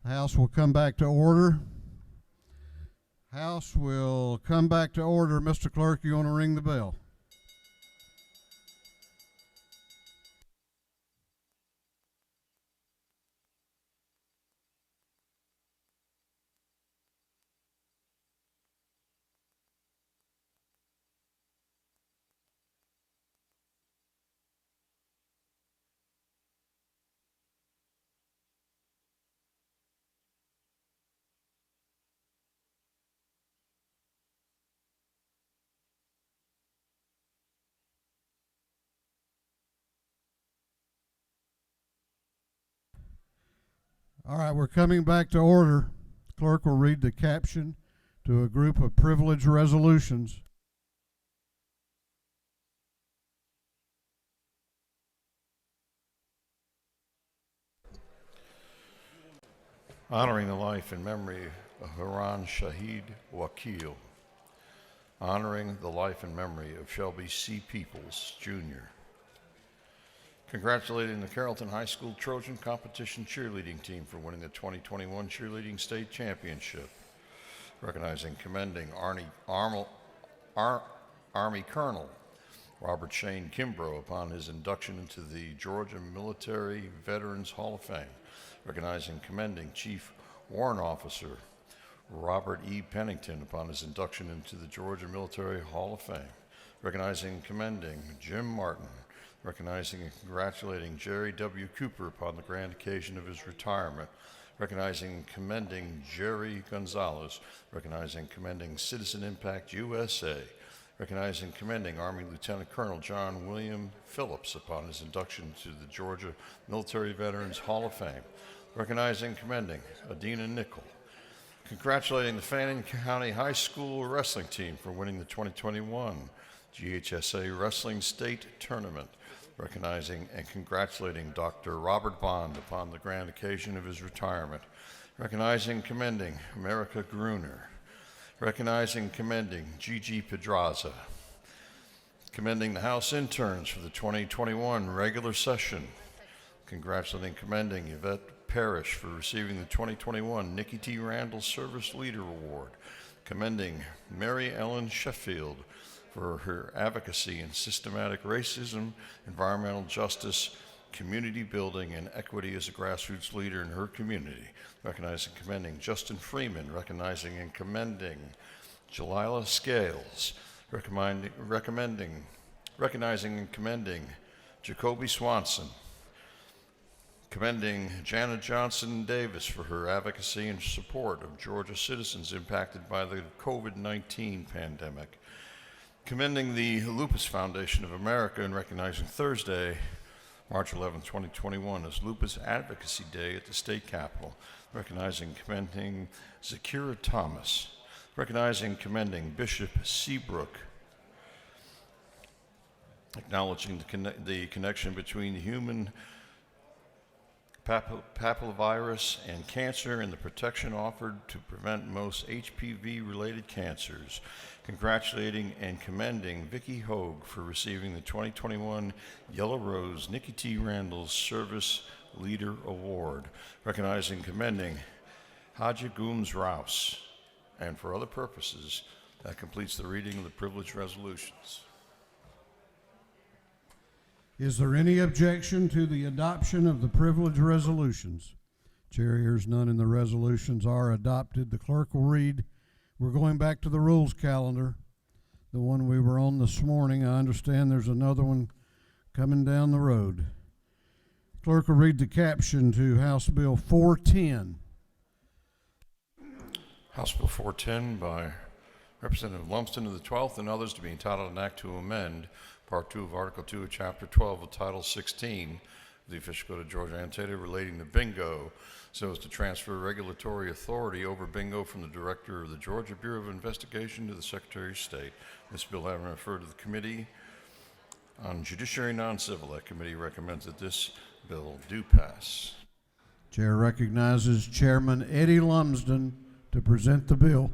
House will come back to order. House will come back to order. Mr. Clerk, you want to ring the bell? All right, we're coming back to order. The clerk will read the caption to a group of privilege resolutions. Honoring the life and memory of Haran Shahid Wakil. Honoring the life and memory of Shelby C. Peoples, Jr. Congratulating the Carrollton High School Trojan Competition cheerleading team for winning the 2021 Cheerleading State Championship. Recognizing and commending Army Colonel Robert Shane Kimbrough upon his induction into the Georgia Military Veterans Hall of Fame. Recognizing and commending Chief Warrant Officer Robert E. Pennington upon his induction into the Georgia Military Hall of Fame. Recognizing and commending Jim Martin. Recognizing and congratulating Jerry W. Cooper upon the grand occasion of his retirement. Recognizing and commending Jerry Gonzalez. Recognizing and commending Citizen Impact USA. Recognizing and commending Army Lieutenant Colonel John William Phillips upon his induction to the Georgia Military Veterans Hall of Fame. Recognizing and commending Adina Nickel. Congratulating the Fannin County High School wrestling team for winning the 2021 GHSA Wrestling State Tournament. Recognizing and congratulating Dr. Robert Bond upon the grand occasion of his retirement. Recognizing and commending America Gruner. Recognizing and commending Gigi Pedraza. Commending the House interns for the 2021 regular session. Congratulating and commending Yvette Parrish for receiving the 2021 Nikki T. Randall Service Leader Award. Commending Mary Ellen Sheffield for her advocacy in systematic racism, environmental justice, community building, and equity as a grassroots leader in her community. Recognizing and commending Justin Freeman. Recognizing and commending Jalila Scales. Recognizing and commending Jacoby Swanson. Commending Janet Johnson Davis for her advocacy and support of Georgia citizens impacted by the COVID-19 pandemic. Commending the Lupus Foundation of America and recognizing Thursday, March 11, 2021 as Lupus Advocacy Day at the State Capitol. Recognizing and commending Zakira Thomas. Recognizing and commending Bishop Seabrook. Acknowledging the connection between the human papillovirus and cancer and the protection offered to prevent most HPV-related cancers. Congratulating and commending Vicki Hogue for receiving the 2021 Yellow Rose Nikki T. Randall Service Leader Award. Recognizing and commending Haji Gooms Rouse. And for other purposes, that completes the reading of the privilege resolutions. Is there any objection to the adoption of the privilege resolutions? Chair hears none, and the resolutions are adopted. The clerk will read. We're going back to the rules calendar, the one we were on this morning. I understand there's another one coming down the road. Clerk will read the caption to House Bill 410. House Bill 410 by Representative Lumsden of the 12th and others to be entitled an act to amend Part 2 of Article 2 of Chapter 12 of Title 16 of the Official Code of Georgia Annotated relating to bingo so as to transfer regulatory authority over bingo from the Director of the Georgia Bureau of Investigation to the Secretary of State. This bill having referred to the Committee on Judiciary Non-Civil. That committee recommends that this bill do pass. Chair recognizes Chairman Eddie Lumsden to present the bill.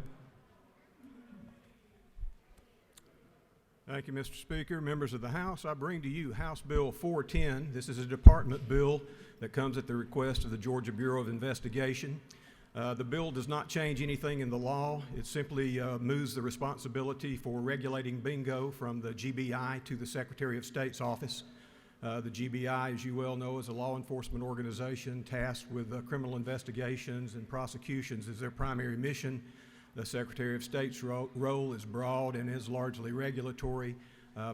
Thank you, Mr. Speaker. Members of the House, I bring to you House Bill 410. This is a department bill that comes at the request of the Georgia Bureau of Investigation. The bill does not change anything in the law. It simply moves the responsibility for regulating bingo from the GBI to the Secretary of State's office. The GBI, as you well know, is a law enforcement organization tasked with criminal investigations and prosecutions as their primary mission. The Secretary of State's role is broad and is largely regulatory.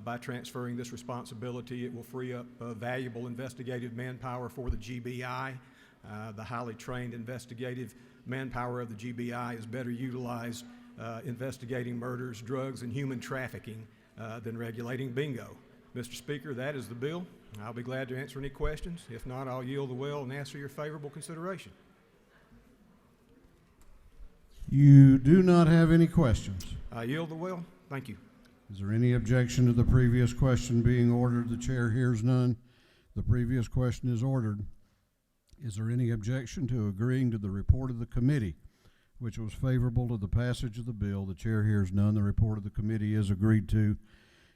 By transferring this responsibility, it will free up valuable investigative manpower for the GBI. The highly trained investigative manpower of the GBI is better utilized investigating murders, drugs, and human trafficking than regulating bingo. Mr. Speaker, that is the bill. I'll be glad to answer any questions. If not, I'll yield the will and ask for your favorable consideration. You do not have any questions. I yield the will. Thank you. Is there any objection to the previous question being ordered? The chair hears none. The previous question is ordered. Is there any objection to agreeing to the report of the committee, which was favorable to the passage of the bill? The chair hears none. The report of the committee is agreed to.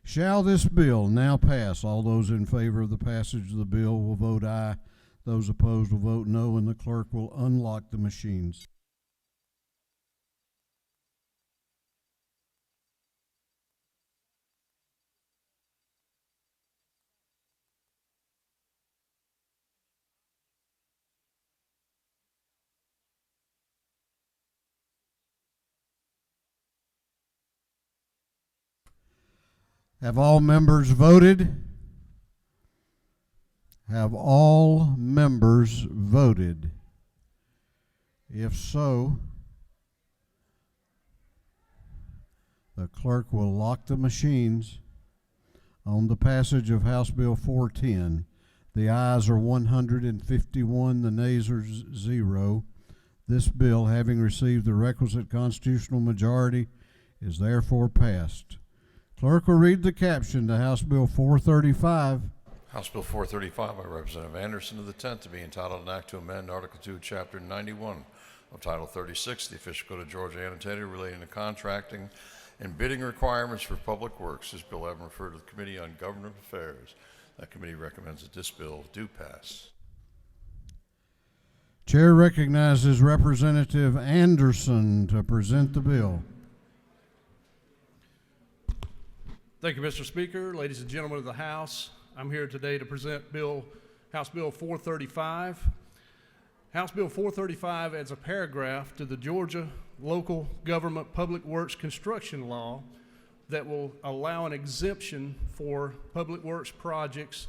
Shall this bill now pass? All those in favor of the passage of the bill will vote aye. Those opposed will vote no, and the clerk will unlock the machines. Have all members voted? Have all members voted? If so, the clerk will lock the machines on the passage of House Bill 410. The ayes are 151, the nays are 0. This bill, having received the requisite constitutional majority, is therefore passed. Clerk will read the caption to House Bill 435. House Bill 435 by Representative Anderson of the 10th to be entitled an act to amend Article 2, Chapter 91 of Title 36, the Official Code of Georgia Annotated, relating to contracting and bidding requirements for public works. This bill having referred to the Committee on Government Affairs. That committee recommends that this bill do pass. Chair recognizes Representative Anderson to present the bill. Thank you, Mr. Speaker. Ladies and gentlemen of the House, I'm here today to present House Bill 435. House Bill 435 adds a paragraph to the Georgia Local Government Public Works Construction Law that will allow an exemption for public works projects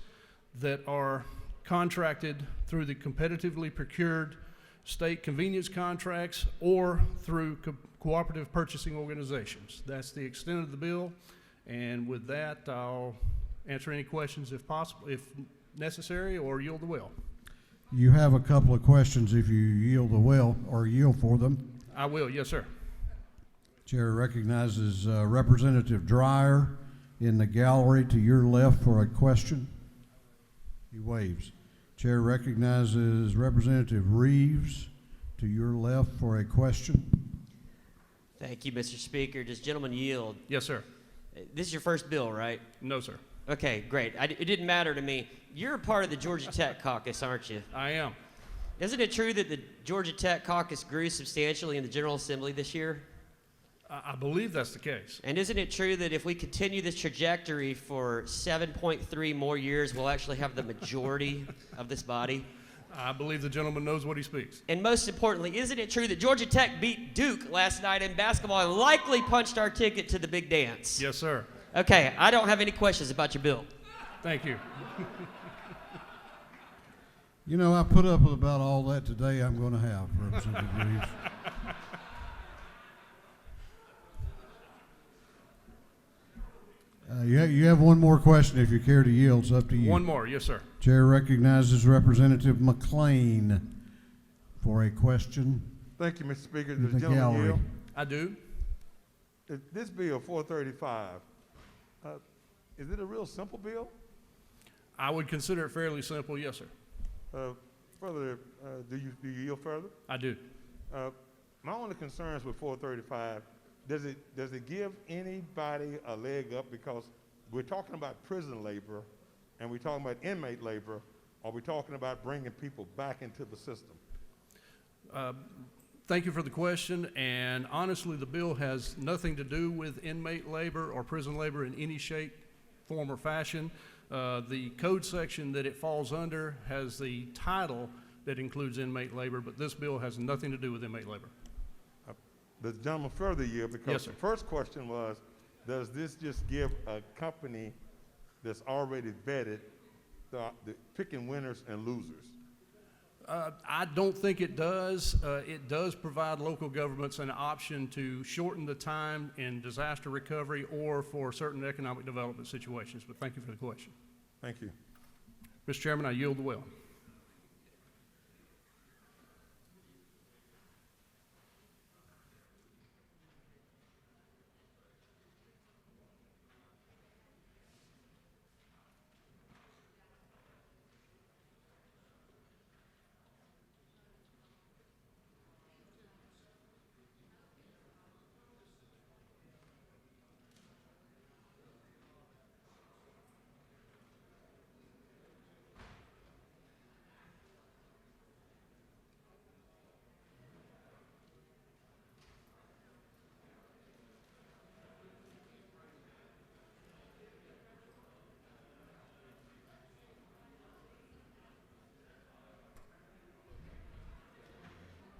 that are contracted through the competitively procured state convenience contracts or through cooperative purchasing organizations. That's the extent of the bill. And with that, I'll answer any questions if possible, if necessary, or yield the will. You have a couple of questions if you yield the will or yield for them. I will, yes, sir. Chair recognizes Representative Dreyer in the gallery to your left for a question. He waves. Chair recognizes Representative Reeves to your left for a question. Thank you, Mr. Speaker. Does gentleman yield? Yes, sir. This is your first bill, right? No, sir. Okay, great. It didn't matter to me. You're a part of the Georgia Tech caucus, aren't you? I am. Isn't it true that the Georgia Tech caucus grew substantially in the General Assembly this year? I believe that's the case. And isn't it true that if we continue this trajectory for 7.3 more years, we'll actually have the majority of this body? I believe the gentleman knows what he speaks. And most importantly, isn't it true that Georgia Tech beat Duke last night in basketball and likely punched our ticket to the big dance? Yes, sir. Okay, I don't have any questions about your bill. Thank you. You know, I put up with about all that today I'm going to have, Representative Reeves. You have one more question if you care to yield. It's up to you. One more, yes, sir. Chair recognizes Representative McLean for a question. Thank you, Mr. Speaker. In Does the the gentleman gallery. yield? I do. This bill 435, is it a real simple bill? I would consider it fairly simple, yes, sir. Further, do you yield further? I do. My only concerns with 435, does it give anybody a leg up? Because we're talking about prison labor, and we're talking about inmate labor, or we're talking about bringing people back into the system? Thank you for the question, and honestly, the bill has nothing to do with inmate labor or prison labor in any shape, form, or fashion. The code section that it falls under has the title that includes inmate labor, but this bill has nothing to do with inmate labor. The gentleman further you, because Yes, sir. the first question was, does this just give a company that's already vetted the picking winners and losers? I don't think it does. It does provide local governments an option to shorten the time in disaster recovery or for certain economic development situations, but thank you for the question. Thank you. Mr. Chairman, I yield the will.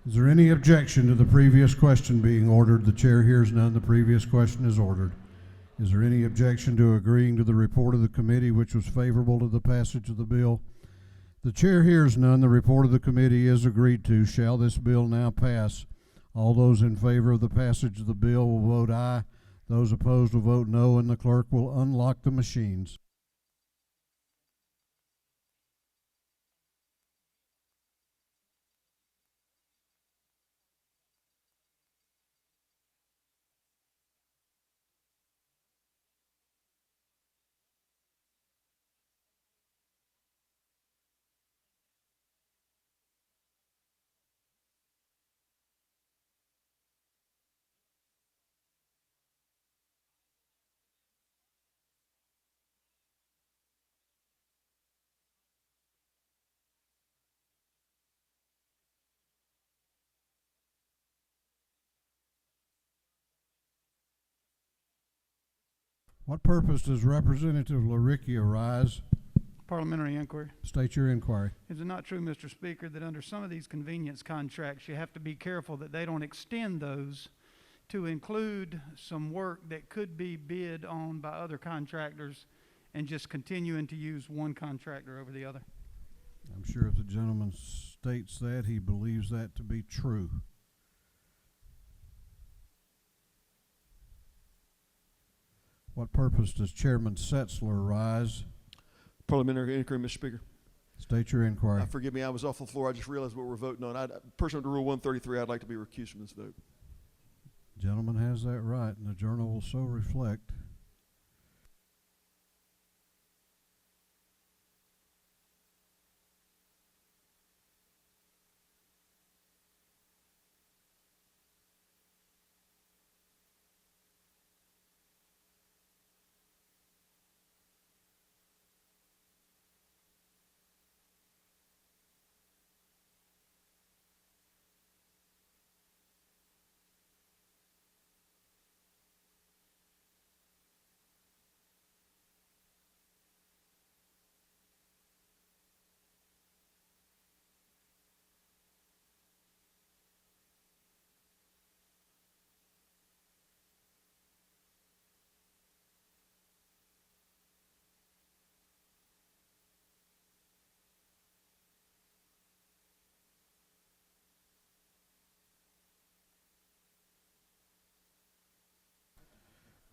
Is there any objection to the previous question being ordered? The chair hears none. The previous question is ordered. Is there any objection to agreeing to the report of the committee, which was favorable to the passage of the bill? The chair hears none. The report of the committee is agreed to. Shall this bill now pass? All those in favor of the passage of the bill will vote aye. Those opposed will vote no, and the clerk will unlock the machines. What purpose does Representative Laricchia rise? Parliamentary inquiry. State your inquiry. Is it not true, Mr. Speaker, that under some of these convenience contracts, you have to be careful that they don't extend those to include some work that could be bid on by other contractors and just continuing to use one contractor over the other? I'm sure if the gentleman states that, he believes that to be true. What purpose does Chairman Setzler rise? Parliamentary inquiry, Mr. Speaker. State your inquiry. Forgive me, I was off the floor. I just realized what we're voting on. Pursuant to Rule 133, I'd like to be recused from this vote. Gentleman has that right, and the journal will so reflect.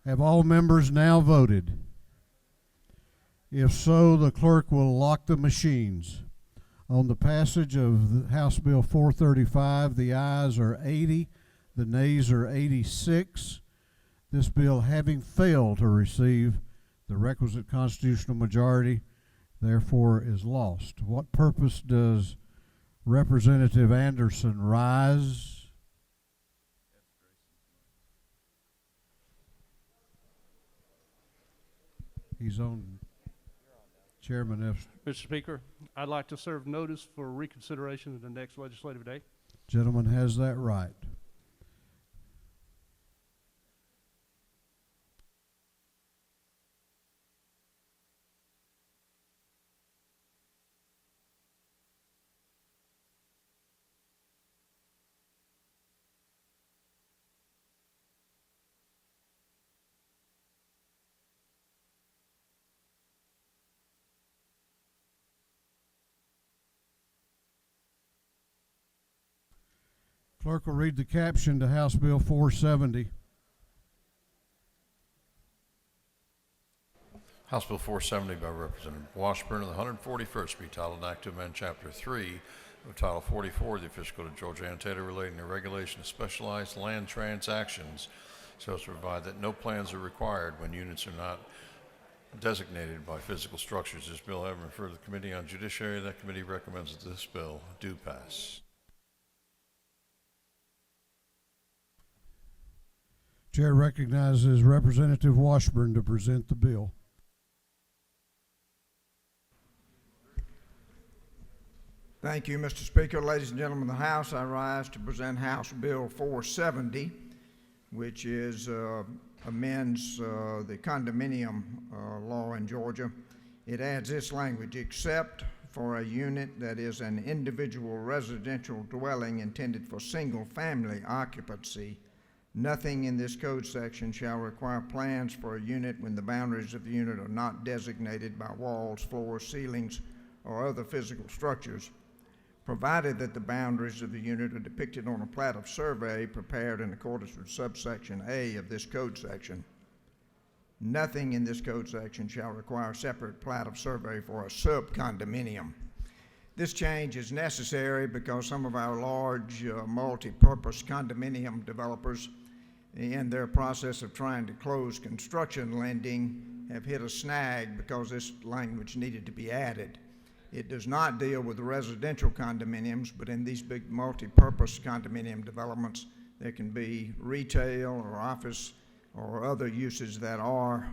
Have all members now voted? If so, the clerk will lock the machines. On the passage of the House Bill 435, the ayes are 80, the nays are 86. This bill, having failed to receive the requisite constitutional majority, therefore is lost. What purpose does Representative Anderson rise? He's on. Chairman F. Mr. Speaker, I'd like to serve notice for reconsideration at the next legislative day. Gentleman has that right. Clerk will read the caption to House Bill 470. House Bill 470 by Representative Washburn of the 141st be titled Act to amend Chapter 3 of Title 44 of the Official Code of Georgia Annotated relating to regulation of specialized land transactions so as to provide that no plans are required when units are not designated by physical structures. This bill having referred to the Committee on Judiciary, that committee recommends that this bill do pass. Chair recognizes Representative Washburn to present the bill. Thank you, Mr. Speaker. Ladies and gentlemen of the House, I rise to present House Bill 470, which amends the condominium law in Georgia. It adds this language: except for a unit that is an individual residential dwelling intended for single-family occupancy, nothing in this code section shall require plans for a unit when the boundaries of the unit are not designated by walls, floors, ceilings, or other physical structures, provided that the boundaries of the unit are depicted on a plat of survey prepared in accordance with subsection A of this code section. Nothing in this code section shall require a separate plat of survey for a sub-condominium. This change is necessary because some of our large multi-purpose condominium developers, in their process of trying to close construction lending, have hit a snag because this language needed to be added. It does not deal with residential condominiums, but in these big multi-purpose condominium developments, there can be retail or office or other uses that are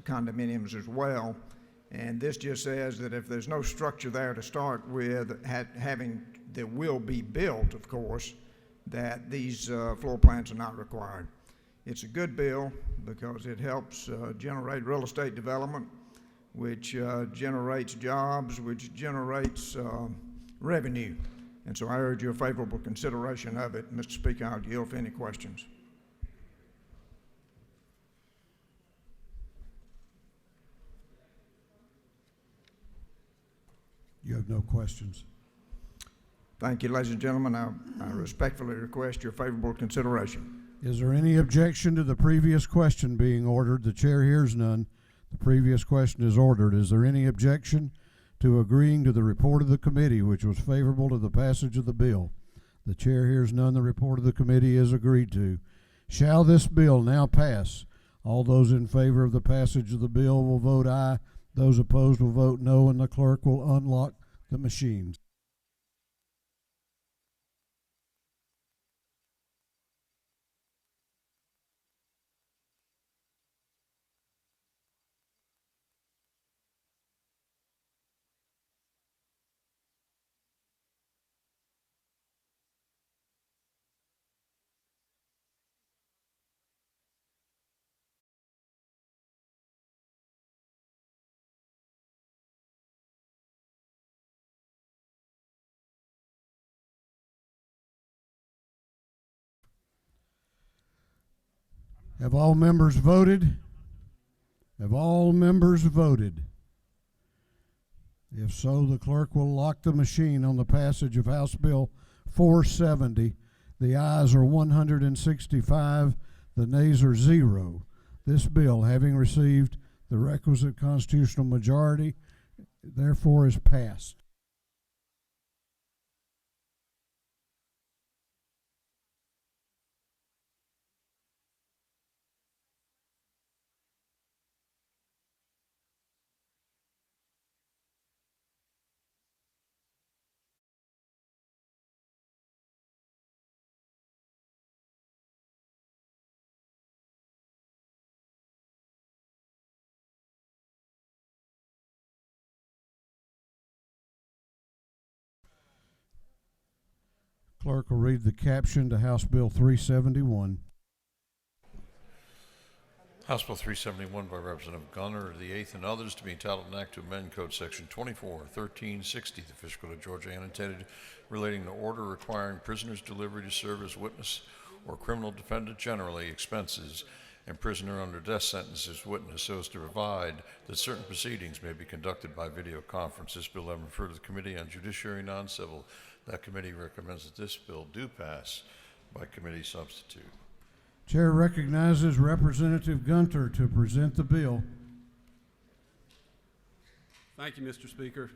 condominiums as well. And this just says that if there's no structure there to start with, there will be built, of course, that these floor plans are not required. It's a good bill because it helps generate real estate development, which generates jobs, which generates revenue. And so I urge your favorable consideration of it. Mr. Speaker, I'll yield for any questions. You have no questions. Thank you, ladies and gentlemen. I respectfully request your favorable consideration. Is there any objection to the previous question being ordered? The chair hears none. The previous question is ordered. Is there any objection to agreeing to the report of the committee, which was favorable to the passage of the bill? The chair hears none. The report of the committee is agreed to. Shall this bill now pass? All those in favor of the passage of the bill will vote aye. Those opposed will vote no, and the clerk will unlock the machines. Have all members voted? Have all members voted? If so, the clerk will lock the machine on the passage of House Bill 470. The ayes are 165, the nays are 0. This bill, having received the requisite constitutional majority, therefore is passed. Clerk will read the caption to House Bill 371. House Bill 371 by Representative Gunner, the 8th, and others, to be entitled an act to amend Code Section 24-1360, the Fiscal Code of Georgia, annotated, relating to order requiring prisoners' delivery to serve as witness or criminal defendant generally, expenses, and prisoner under death sentence as witness, so as to provide that certain proceedings may be conducted by video conference. This bill having referred to the Committee on Judiciary Non-Civil. That committee recommends that this bill do pass by committee substitute. Chair recognizes Representative Gunter to present the bill. Thank you, Mr. Speaker.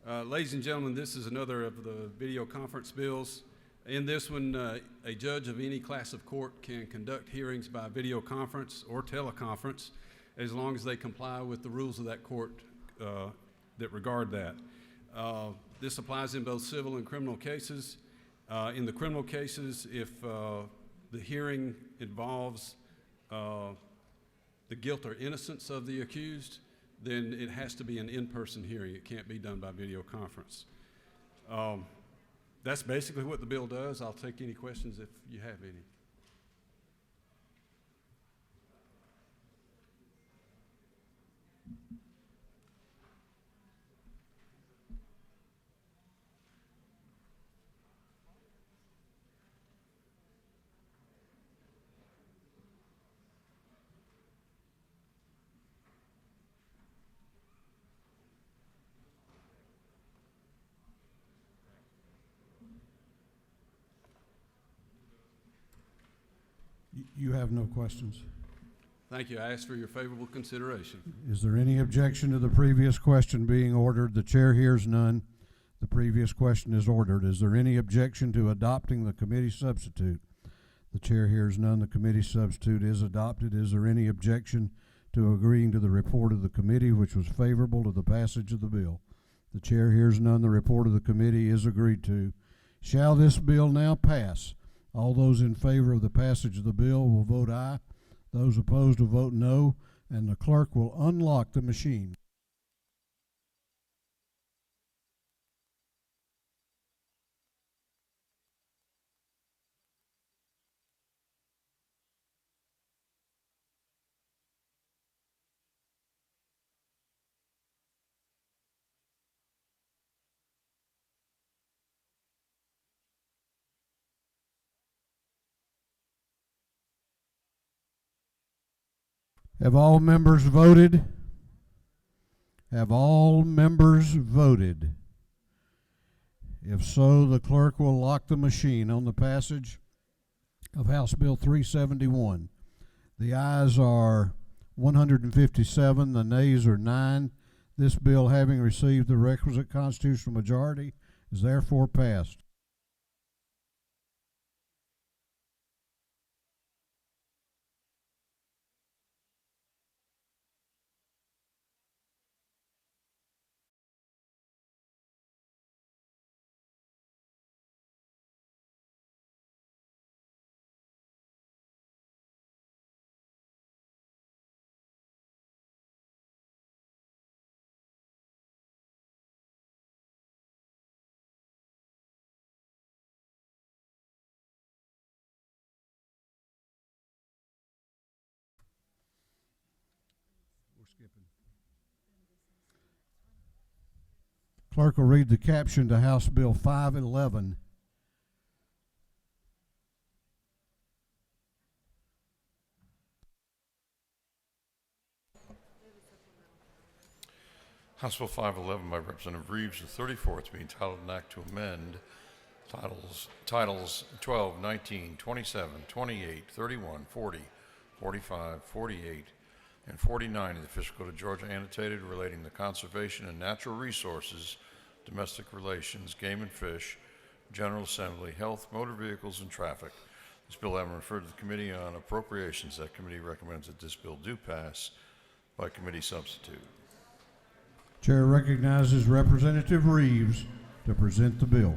Ladies and gentlemen, this is another of the video conference bills. In this one, a judge of any class of court can conduct hearings by video conference or teleconference as long as they comply with the rules of that court that regard that. This applies in both civil and criminal cases. In the criminal cases, if the hearing involves the guilt or innocence of the accused, then it has to be an in-person hearing. It can't be done by video conference. That's basically what the bill does. I'll take any questions if you have any. You have no questions. Thank you. I ask for your favorable consideration. Is there any objection to the previous question being ordered? The chair hears none. The previous question is ordered. Is there any objection to adopting the committee substitute? The chair hears none. The committee substitute is adopted. Is there any objection to agreeing to the report of the committee, which was favorable to the passage of the bill? The chair hears none. The report of the committee is agreed to. Shall this bill now pass? All those in favor of the passage of the bill will vote aye. Those opposed will vote no, and the clerk will unlock the machine. Have all members voted? Have all members voted? If so, the clerk will lock the machine on the passage of House Bill 371. The ayes are 157, the nays are 9. This bill, having received the requisite constitutional majority, is therefore passed. Clerk will read the caption to House Bill 511. House Bill 511 by Representative Reeves, the 34th, to be entitled an act to amend titles 12, 19, 27, 28, 31, 40, 45, 48, and 49 of the Fiscal Code of Georgia, annotated, relating to conservation and natural resources, domestic relations, game and fish, General Assembly, health, motor vehicles, and traffic. This bill having referred to the Committee on Appropriations, that committee recommends that this bill do pass by committee substitute. Chair recognizes Representative Reeves to present the bill.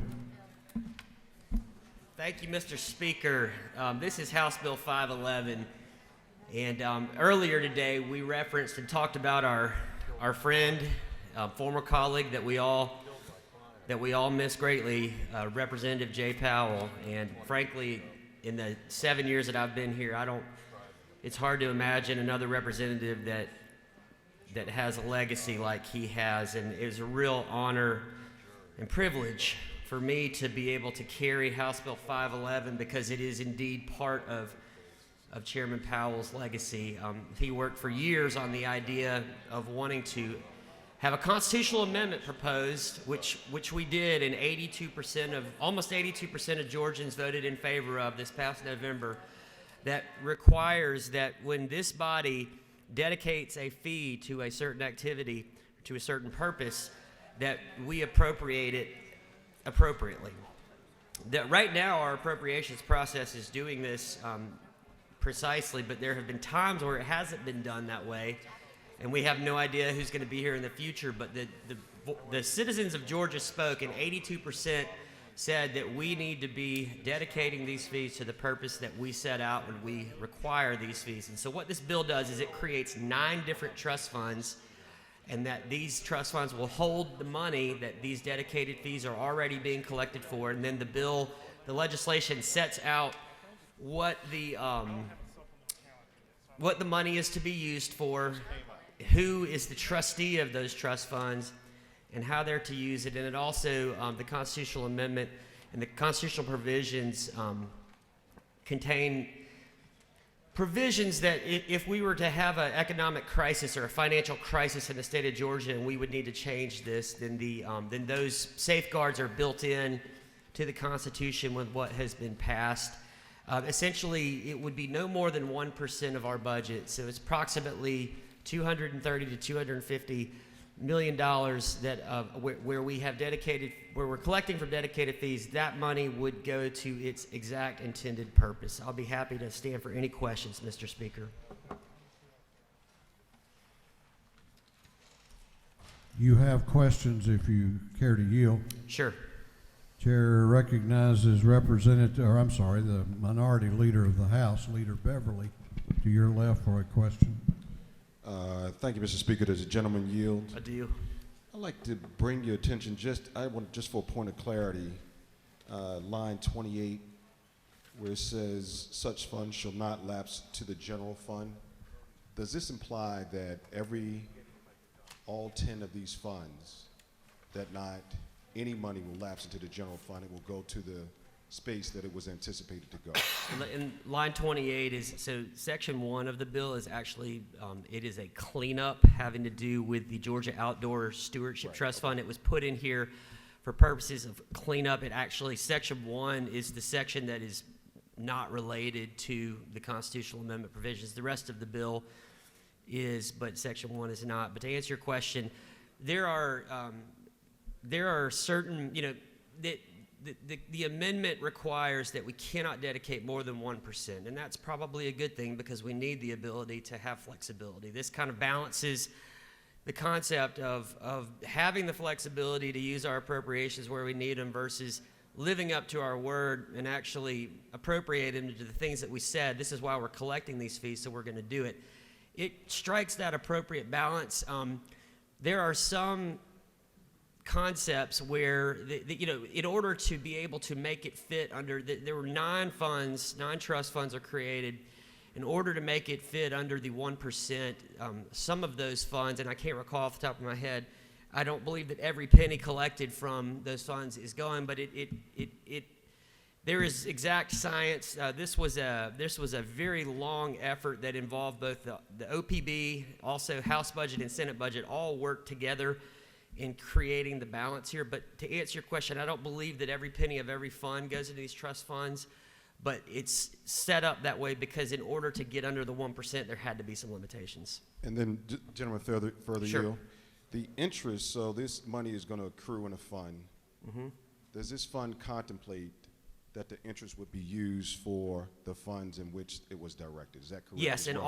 Thank you, Mr. Speaker. This is House Bill 511. And earlier today, we referenced and talked about our friend, former colleague that we all that we all miss greatly, Representative Jay Powell. And frankly, in the 7 years that I've been here, it's hard to imagine another representative that has a legacy like he has. And it was a real honor and privilege for me to be able to carry House Bill 511 because it is indeed part of Chairman Powell's legacy. He worked for years on the idea of wanting to have a constitutional amendment proposed, which we did, and almost 82% of Georgians voted in favor of this past November, that requires that when this body dedicates a fee to a certain activity, to a certain purpose, that we appropriate it appropriately. That right now our appropriations process is doing this precisely, but there have been times where it hasn't been done that way, and we have no idea who's going to be here in the future. But the citizens of Georgia spoke, and 82% said that we need to be dedicating these fees to the purpose that we set out when we require these fees. And so what this bill does is it creates 9 different trust funds, and that these trust funds will hold the money that these dedicated fees are already being collected for. And then the legislation sets out what the money is to be used for, who is the trustee of those trust funds, and how they're to use it. And it also, the constitutional amendment and the constitutional provisions contain provisions that if we were to have an economic crisis or a financial crisis in the state of Georgia and we would need to change this, then those safeguards are built in to the Constitution with what has been passed. Essentially, it would be no more than 1% of our budget, so it's approximately $230 to $250 million where we're collecting from dedicated fees. That money would go to its exact intended purpose. I'll be happy to stand for any questions, Mr. Speaker. You have questions if you care to yield. Sure. Chair recognizes the Minority Leader of the House, Leader Beverly, to your left for a question. Thank you, Mr. Speaker. Does the gentleman yield? I do. I'd like to bring your attention just for a point of clarity, line 28, where it says such funds shall not lapse to the general fund. Does this imply that all 10 of these funds, that not any money will lapse into the general fund, it will go to the space that it was anticipated to go? In line 28 so section 1 of the bill is actually, it is a cleanup having to do with the Georgia Outdoor Stewardship Trust Fund. It was put in here for purposes of cleanup. Section 1 is the section that is not related to the constitutional amendment provisions. The rest of the bill is, but section 1 is not. But to answer your question, there are certain, the amendment requires that we cannot dedicate more than 1%, and that's probably a good thing because we need the ability to have flexibility. This kind of balances the concept of having the flexibility to use our appropriations where we need them versus living up to our word and actually appropriating them to the things that we said. This is why we're collecting these fees, so we're going to do it. It strikes that appropriate balance. There are some concepts where, in order to be able to make it fit under, there were 9 trust funds are created. In order to make it fit under the 1%, some of those funds, and I can't recall off the top of my head, I don't believe that every penny collected from those funds is going, but there is exact science. This was a very long effort that involved both the OPB, also House budget and Senate budget, all worked together in creating the balance here. But to answer your question, I don't believe that every penny of every fund goes into these trust funds, but it's set up that way because in order to get under the 1%, there had to be some limitations. And then, gentlemen, further Sure. yield. The interest, so this money is going to accrue in a fund. Mm-hmm. Does this fund contemplate that the interest would be used for the funds in which it was directed? Is that correct? Yes, and well?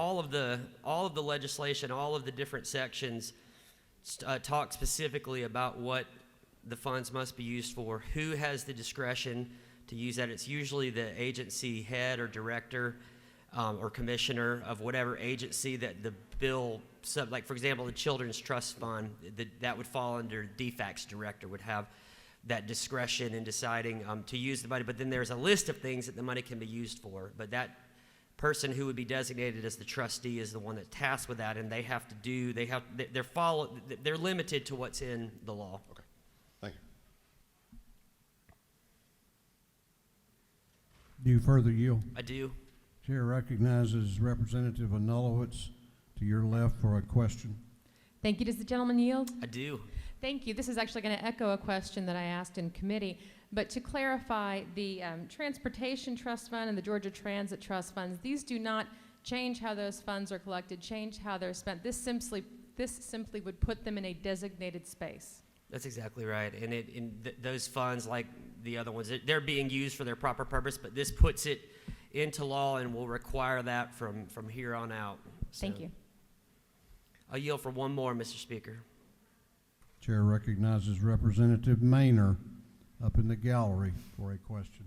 all of the legislation, all of the different sections talk specifically about what the funds must be used for, who has the discretion to use that. It's usually the agency head or director or commissioner of whatever agency that the bill, like for example, the Children's Trust Fund, that would fall under DFAC's director would have that discretion in deciding to use the money. But then there's a list of things that the money can be used for. But that person who would be designated as the trustee is the one that's tasked with that, and they have to do, they're limited to what's in the law. Okay, thank you. Do you further yield? I do. Chair recognizes Representative Anulowicz to your left for a question. Thank you. Does the gentleman yield? I do. Thank you. This is actually going to echo a question that I asked in committee, but to clarify, the Transportation Trust Fund and the Georgia Transit Trust Funds, these do not change how those funds are collected, change how they're spent. This simply would put them in a designated space. That's exactly right. And those funds, like the other ones, they're being used for their proper purpose, but this puts it into law and will require that from here on out. Thank you. I'll yield for one more, Mr. Speaker. Chair recognizes Representative Maynor up in the gallery for a question.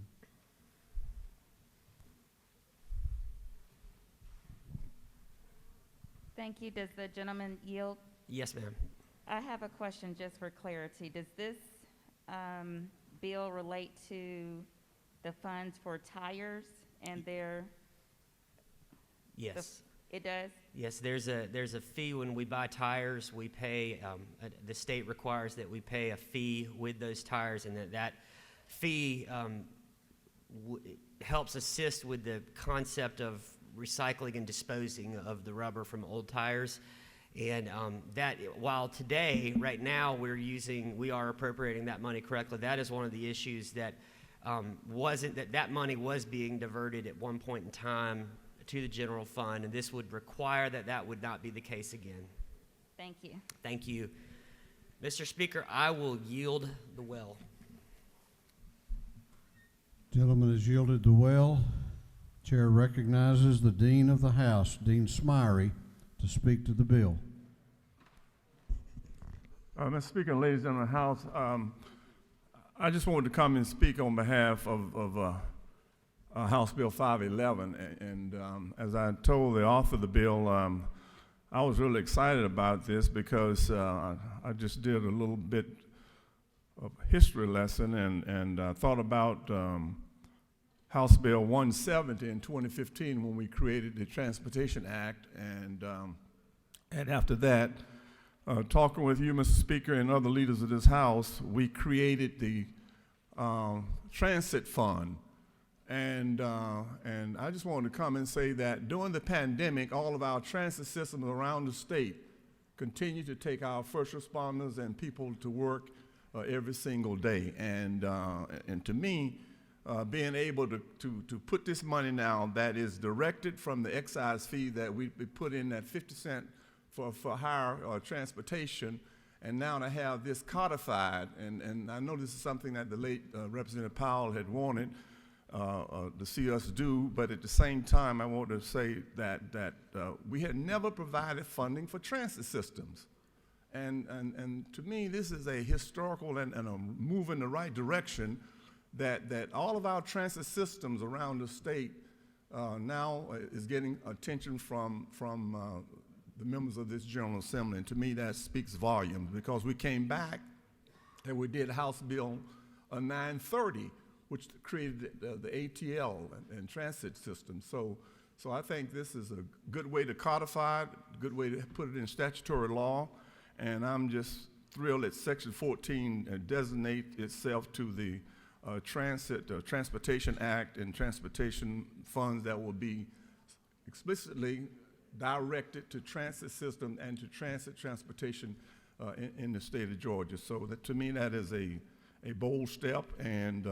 Thank you. Does the gentleman yield? Yes, ma'am. I have a question just for clarity. Does this bill relate to the funds for tires and their? Yes. It does? Yes, there's a fee when we buy tires. We pay, the state requires that we pay a fee with those tires, and that fee helps assist with the concept of recycling and disposing of the rubber from old tires. And that, while today, right now, we are appropriating that money correctly, that is one of the issues that that money was being diverted at one point in time to the general fund, and this would require that would not be the case again. Thank you. Thank you. Mr. Speaker, I will yield the well. Gentleman has yielded the well. Chair recognizes the Dean of the House, Dean Smyrie, to speak to the bill. Mr. Speaker, ladies and gentlemen of the House, I just wanted to come and speak on behalf of House Bill 511, and as I told the author of the bill, I was really excited about this because I just did a little bit of history lesson and thought about House Bill 170 in 2015 when we created the Transportation Act, and after that, talking with you, Mr. Speaker, and other leaders of this House, we created the Transit Fund. And I just wanted to come and say that during the pandemic, all of our transit systems around the state continue to take our first responders and people to work every single day. And to me, being able to put this money now that is directed from the excise fee that we put in at 50 cents for higher transportation, and now to have this codified, and I know this is something that the late Representative Powell had wanted to see us do, but at the same time, I want to say that we had never provided funding for transit systems. And to me, this is a historical and a move in the right direction that all of our transit systems around the state now is getting attention from the members of this General Assembly. And to me, that speaks volumes, because we came back and we did House Bill 930, which created the ATL and transit system. So I think this is a good way to codify it, a good way to put it in statutory law, and I'm just thrilled that Section 14 designates itself to the Transportation Act and transportation funds that will be explicitly directed to transit system and to transit transportation in the state of Georgia. So that, to me, that is a bold step, and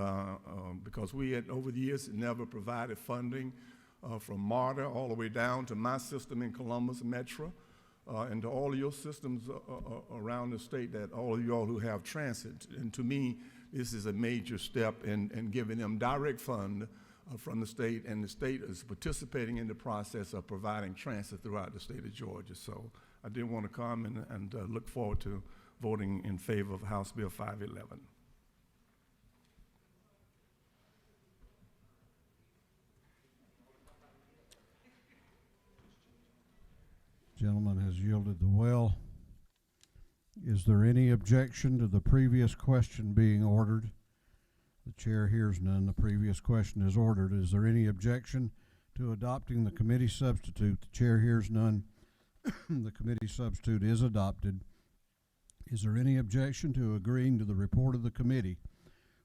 because we had over the years never provided funding from MARTA all the way down to my system in Columbus Metro, and to all of your systems around the state, that all of y'all who have transit. And to me, this is a major step in giving them direct fund from the state, and the state is participating in the process of providing transit throughout the state of Georgia. So I did want to come and look forward to voting in favor of House Bill 511. Gentleman has yielded the well. Is there any objection to the previous question being ordered? The chair hears none. The previous question is ordered. Is there any objection to adopting the committee substitute? The chair hears none. The committee substitute is adopted. Is there any objection to agreeing to the report of the committee,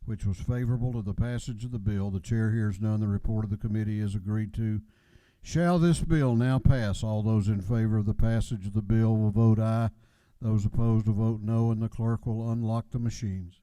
which was favorable to the passage of the bill? The chair hears none. The report of the committee is agreed to. Shall this bill now pass? All those in favor of the passage of the bill will vote aye. Those opposed will vote no, and the clerk will unlock the machines.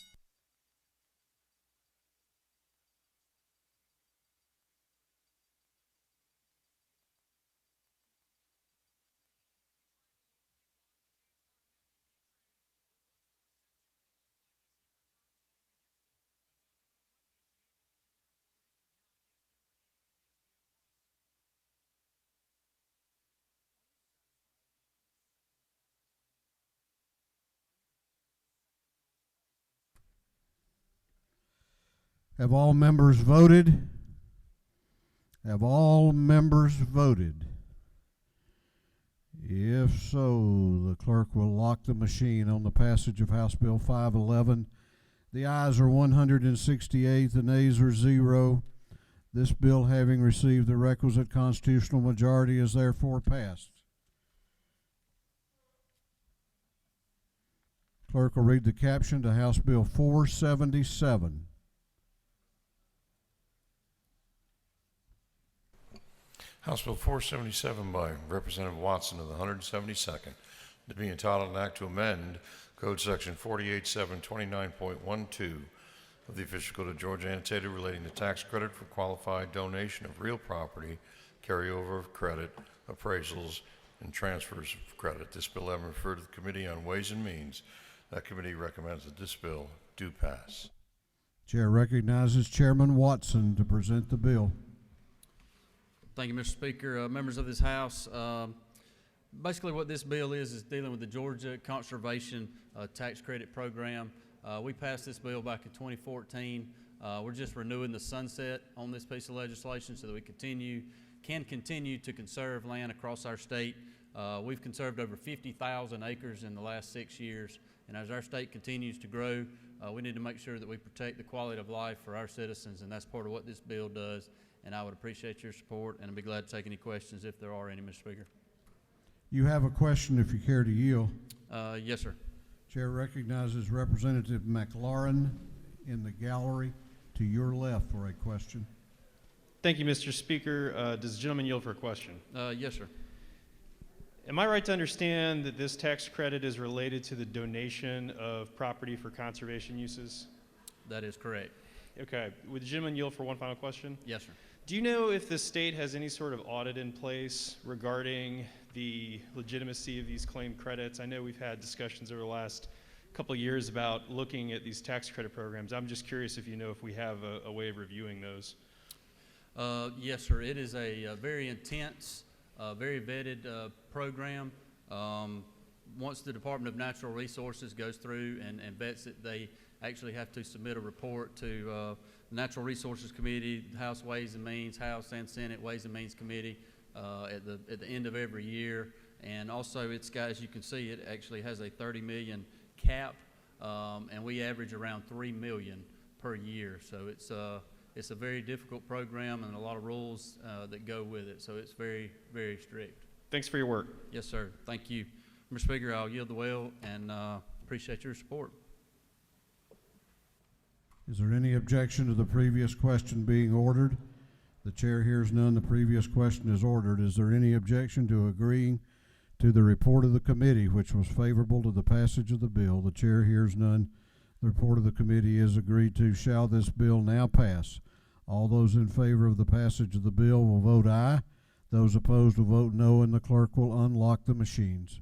Have all members voted? Have all members voted? If so, the clerk will lock the machine on the passage of House Bill 511. The ayes are 168, the nays are 0. This bill, having received the requisite constitutional majority, is therefore passed. Clerk will read the caption to House Bill 477. House Bill 477 by Representative Watson of the 172nd, to be entitled an act to amend Code Section 48729.12 of the Official Code of Georgia annotated relating to tax credit for qualified donation of real property, carryover of credit, appraisals, and transfers of credit. This bill having referred to the Committee on Ways and Means, that committee recommends that this bill do pass. Chair recognizes Chairman Watson to present the bill. Thank you, Mr. Speaker. Members of this House, basically what this bill is dealing with the Georgia Conservation Tax Credit Program. We passed this bill back in 2014. We're just renewing the sunset on this piece of legislation so that we can continue to conserve land across our state. We've conserved over 50,000 acres in the last 6 years, and as our state continues to grow, we need to make sure that we protect the quality of life for our citizens, and that's part of what this bill does. And I would appreciate your support, and I'd be glad to take any questions if there are any, Mr. Speaker. You have a question if you care to yield. Yes, sir. Chair recognizes Representative McLaurin in the gallery to your left for a question. Thank you, Mr. Speaker. Does the gentleman yield for a question? Yes, sir. Am I right to understand that this tax credit is related to the donation of property for conservation uses? That is correct. Okay. Would the gentleman yield for one final question? Yes, sir. Do you know if the state has any sort of audit in place regarding the legitimacy of these claimed credits? I know we've had discussions over the last couple of years about looking at these tax credit programs. I'm just curious if you know if we have a way of reviewing those. Yes, sir. It is a very intense, very vetted program. Once the Department of Natural Resources goes through and vets it, they actually have to submit a report to the Natural Resources Committee, House Ways and Means, House and Senate Ways and Means Committee at the end of every year. And also it's got, as you can see, it actually has a 30 million cap, and we average around 3 million per year. So it's a very difficult program and a lot of rules that go with it. So it's very, very strict. Thanks for your work. Yes, sir. Thank you. Mr. Speaker, I'll yield the will and appreciate your support. Is there any objection to the previous question being ordered? The chair hears none. The previous question is ordered. Is there any objection to agreeing to the report of the committee, which was favorable to the passage of the bill? The chair hears none. The report of the committee is agreed to. Shall this bill now pass? All those in favor of the passage of the bill will vote aye. Those opposed will vote no, and the clerk will unlock the machines.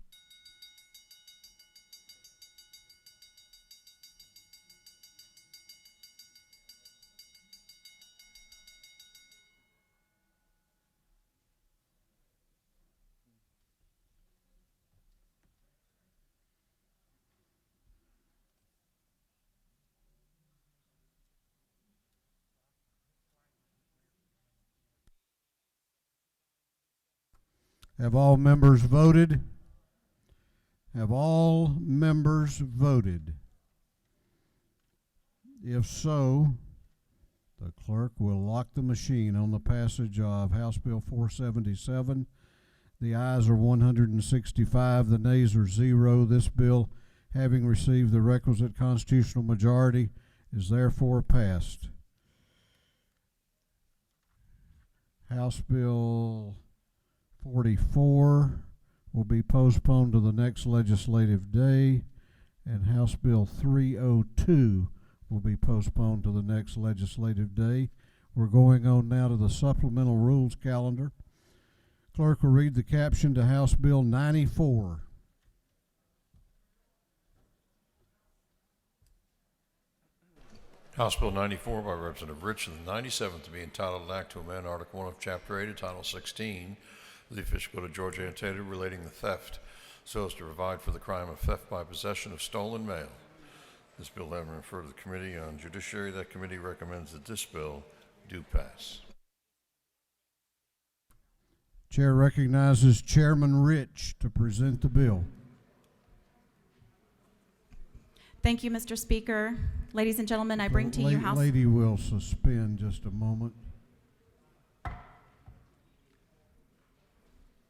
Have all members voted? Have all members voted? If so, the clerk will lock the machine on the passage of House Bill 477. The ayes are 165, the nays are 0. This bill, having received the requisite constitutional majority, is therefore passed. House Bill 44 will be postponed to the next legislative day, and House Bill 302 will be postponed to the next legislative day. We're going on now to the supplemental rules calendar. Clerk will read the caption to House Bill 94. House Bill 94 by Representative Rich, and the 97th to be entitled an act to amend Article 1 of Chapter 8 of Title 16 of the Official Code of Georgia annotated relating to theft so as to provide for the crime of theft by possession of stolen mail. This bill having been referred to the Committee on Judiciary, that committee recommends that this bill do pass. Chair recognizes Chairman Rich to present the bill. Thank you, Mr. Speaker. Ladies and gentlemen, I bring to you House... Lady will suspend just a moment.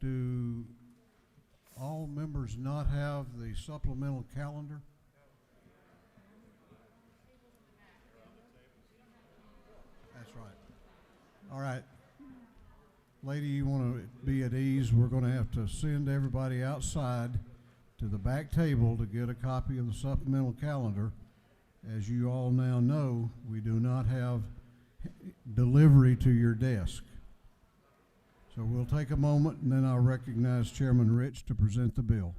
Do all members not have the supplemental calendar? That's right. All right. Lady, you want to be at ease? We're going to have to send everybody outside to the back table to get a copy of the supplemental calendar. As you all now know, we do not have delivery to your desk. So we'll take a moment, and then I'll recognize Chairman Rich to present the bill.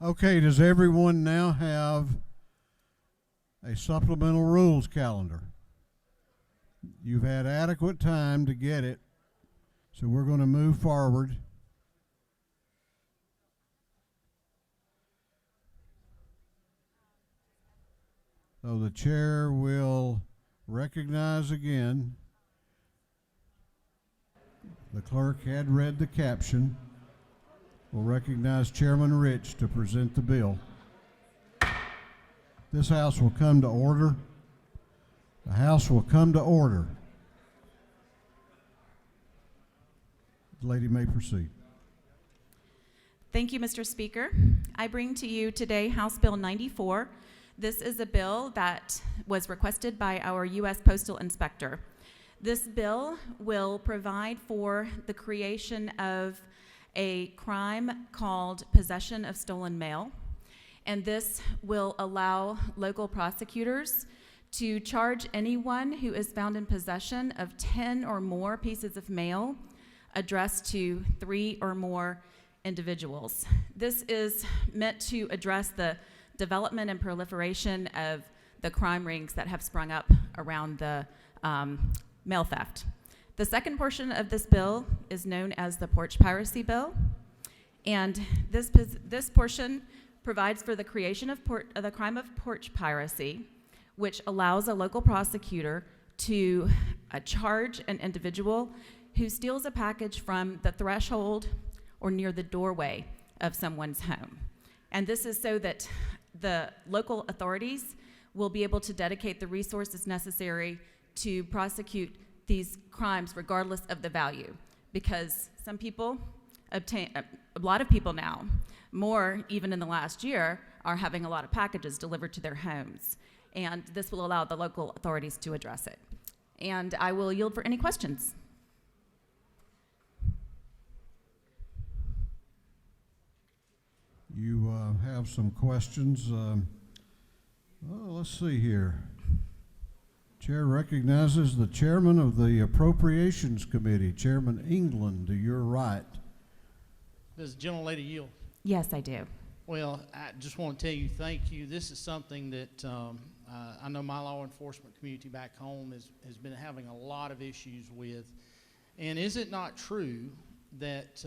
Okay, does everyone now have a supplemental rules calendar? You've had adequate time to get it, so we're going to move forward. So the chair will recognize again. The clerk had read the caption. We'll recognize Chairman Rich to present the bill. This House will come to order. The House will come to order. The lady may proceed. Thank you, Mr. Speaker. I bring to you today House Bill 94. This is a bill that was requested by our U.S. Postal Inspector. This bill will provide for the creation of a crime called possession of stolen mail, and this will allow local prosecutors to charge anyone who is found in possession of 10 or more pieces of mail addressed to 3 or more individuals. This is meant to address the development and proliferation of the crime rings that have sprung up around the mail theft. The second portion of this bill is known as the porch piracy bill, and this portion provides for the creation of the crime of porch piracy, which allows a local prosecutor to charge an individual who steals a package from the threshold or near the doorway of someone's home. And this is so that the local authorities will be able to dedicate the resources necessary to prosecute these crimes regardless of the value, because some people obtain, a lot of people now, more even in the last year, are having a lot of packages delivered to their homes, and this will allow the local authorities to address it. And I will yield for any questions. You have some questions. Let's see here. Chair recognizes the chairman of the Appropriations Committee, Chairman England, to your right. Does the gentlelady yield? Yes, I do. Well, I just want to tell you thank you. This is something that I know my law enforcement community back home has been having a lot of issues with. And is it not true that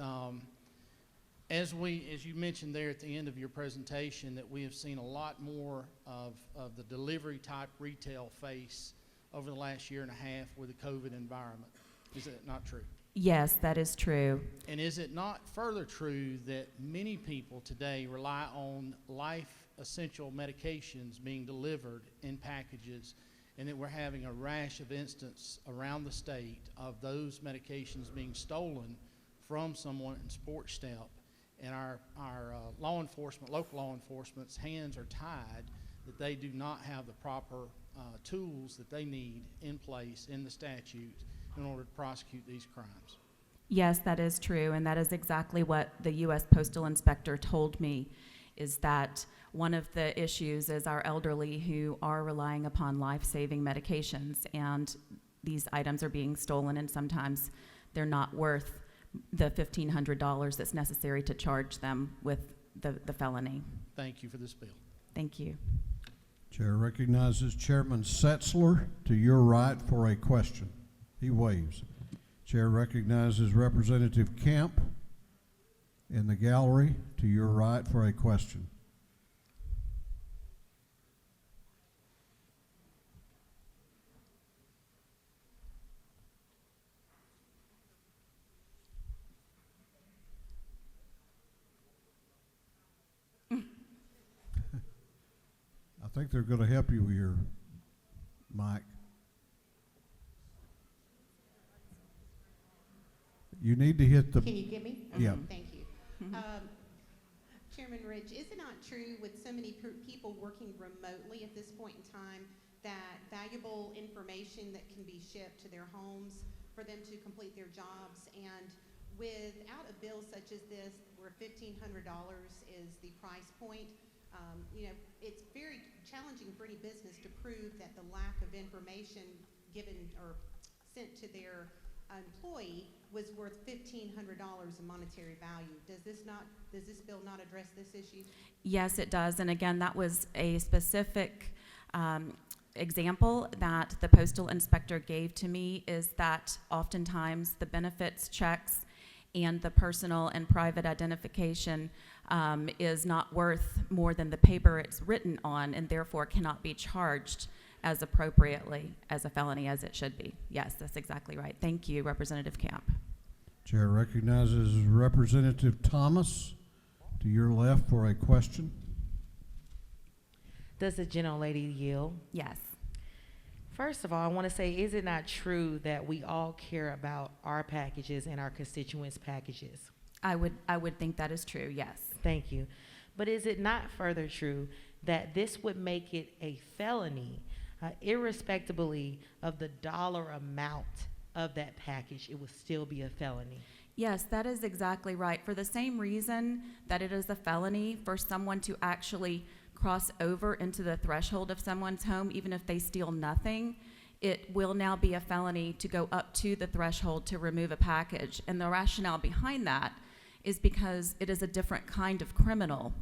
as you mentioned there at the end of your presentation, that we have seen a lot more of the delivery type retail face over the last year and a half with the COVID environment? Is it not true? Yes, that is true. And is it not further true that many people today rely on life essential medications being delivered in packages, and that we're having a rash of instances around the state of those medications being stolen from someone in Sport Step, and our law enforcement, local law enforcement's hands are tied, that they do not have the proper tools that they need in place in the statute in order to prosecute these crimes? Yes, that is true, and that is exactly what the U.S. Postal Inspector told me, is that one of the issues is our elderly who are relying upon life-saving medications, and these items are being stolen, and sometimes they're not worth the $1,500 that's necessary to charge them with the felony. Thank you for this bill. Thank you. Chair recognizes Chairman Setzler to your right for a question. He waves. Chair recognizes Representative Camp in the gallery to your right for a question. I think they're going to help you with your mic. You need to hit the... Can you get me? Yeah. Thank you. Chairman Rich, is it not true with so many people working remotely at this point in time that valuable information that can be shipped to their homes for them to complete their jobs, and without a bill such as this where $1,500 is the price point, it's very challenging for any business to prove that the lack of information given or sent to their employee was worth $1,500 in monetary value. Does this bill not address this issue? Yes, it does. And again, that was a specific example that the postal inspector gave to me, is that oftentimes the benefits checks and the personal and private identification is not worth more than the paper it's written on, and therefore cannot be charged as appropriately as a felony as it should be. Yes, that's exactly right. Thank you, Representative Camp. Chair recognizes Representative Thomas to your left for a question. Does the gentlelady yield? Yes. First of all, I want to say, is it not true that we all care about our packages and our constituents' packages? I would think that is true, yes. Thank you. But is it not further true that this would make it a felony, irrespectively of the dollar amount of that package? It would still be a felony. Yes, that is exactly right. For the same reason that it is a felony for someone to actually cross over into the threshold of someone's home, even if they steal nothing, it will now be a felony to go up to the threshold to remove a package. And the rationale behind that is because it is a different kind of criminal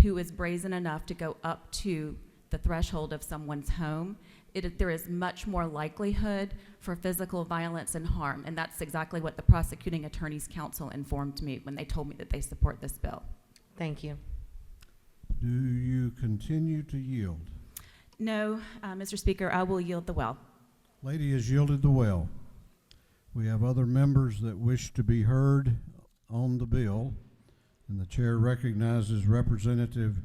who is brazen enough to go up to the threshold of someone's home. There is much more likelihood for physical violence and harm, and that's exactly what the Prosecuting Attorney's Council informed me when they told me that they support this bill. Thank you. Do you continue to yield? No, Mr. Speaker, I will yield the well. Lady has yielded the well. We have other members that wish to be heard on the bill, and the chair recognizes Representative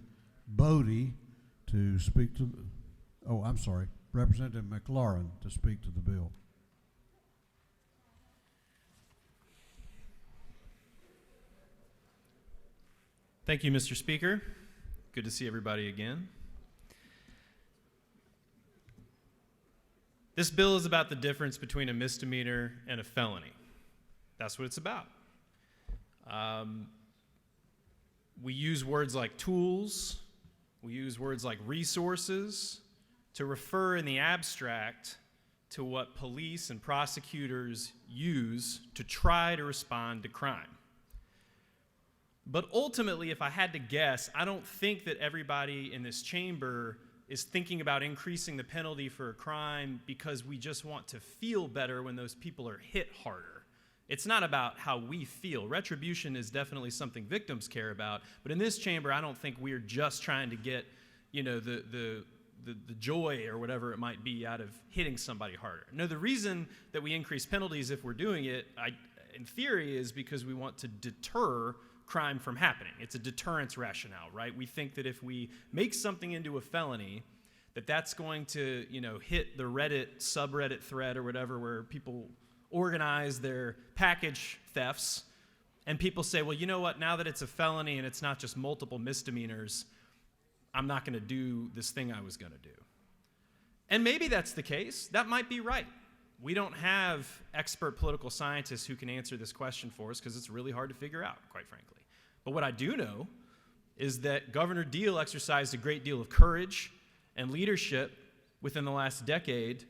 Bodie to speak to, Representative McLaurin to speak to the bill. Thank you, Mr. Speaker. Good to see everybody again. This bill is about the difference between a misdemeanor and a felony. That's what it's about. We use words like tools, we use words like resources to refer in the abstract to what police and prosecutors use to try to respond to crime. But ultimately, if I had to guess, I don't think that everybody in this chamber is thinking about increasing the penalty for a crime because we just want to feel better when those people are hit harder. It's not about how we feel. Retribution is definitely something victims care about, but in this chamber, I don't think we're just trying to get, the joy or whatever it might be out of hitting somebody harder. No, the reason that we increase penalties if we're doing it, in theory, is because we want to deter crime from happening. It's a deterrence rationale, right? We think that if we make something into a felony, that's going to, hit the Reddit subreddit thread or whatever where people organize their package thefts, and people say, well, you know what, now that it's a felony and it's not just multiple misdemeanors, I'm not going to do this thing I was going to do. And maybe that's the case. That might be right. We don't have expert political scientists who can answer this question for us because it's really hard to figure out, quite frankly. But what I do know is that Governor Deal exercised a great deal of courage and leadership within the last decade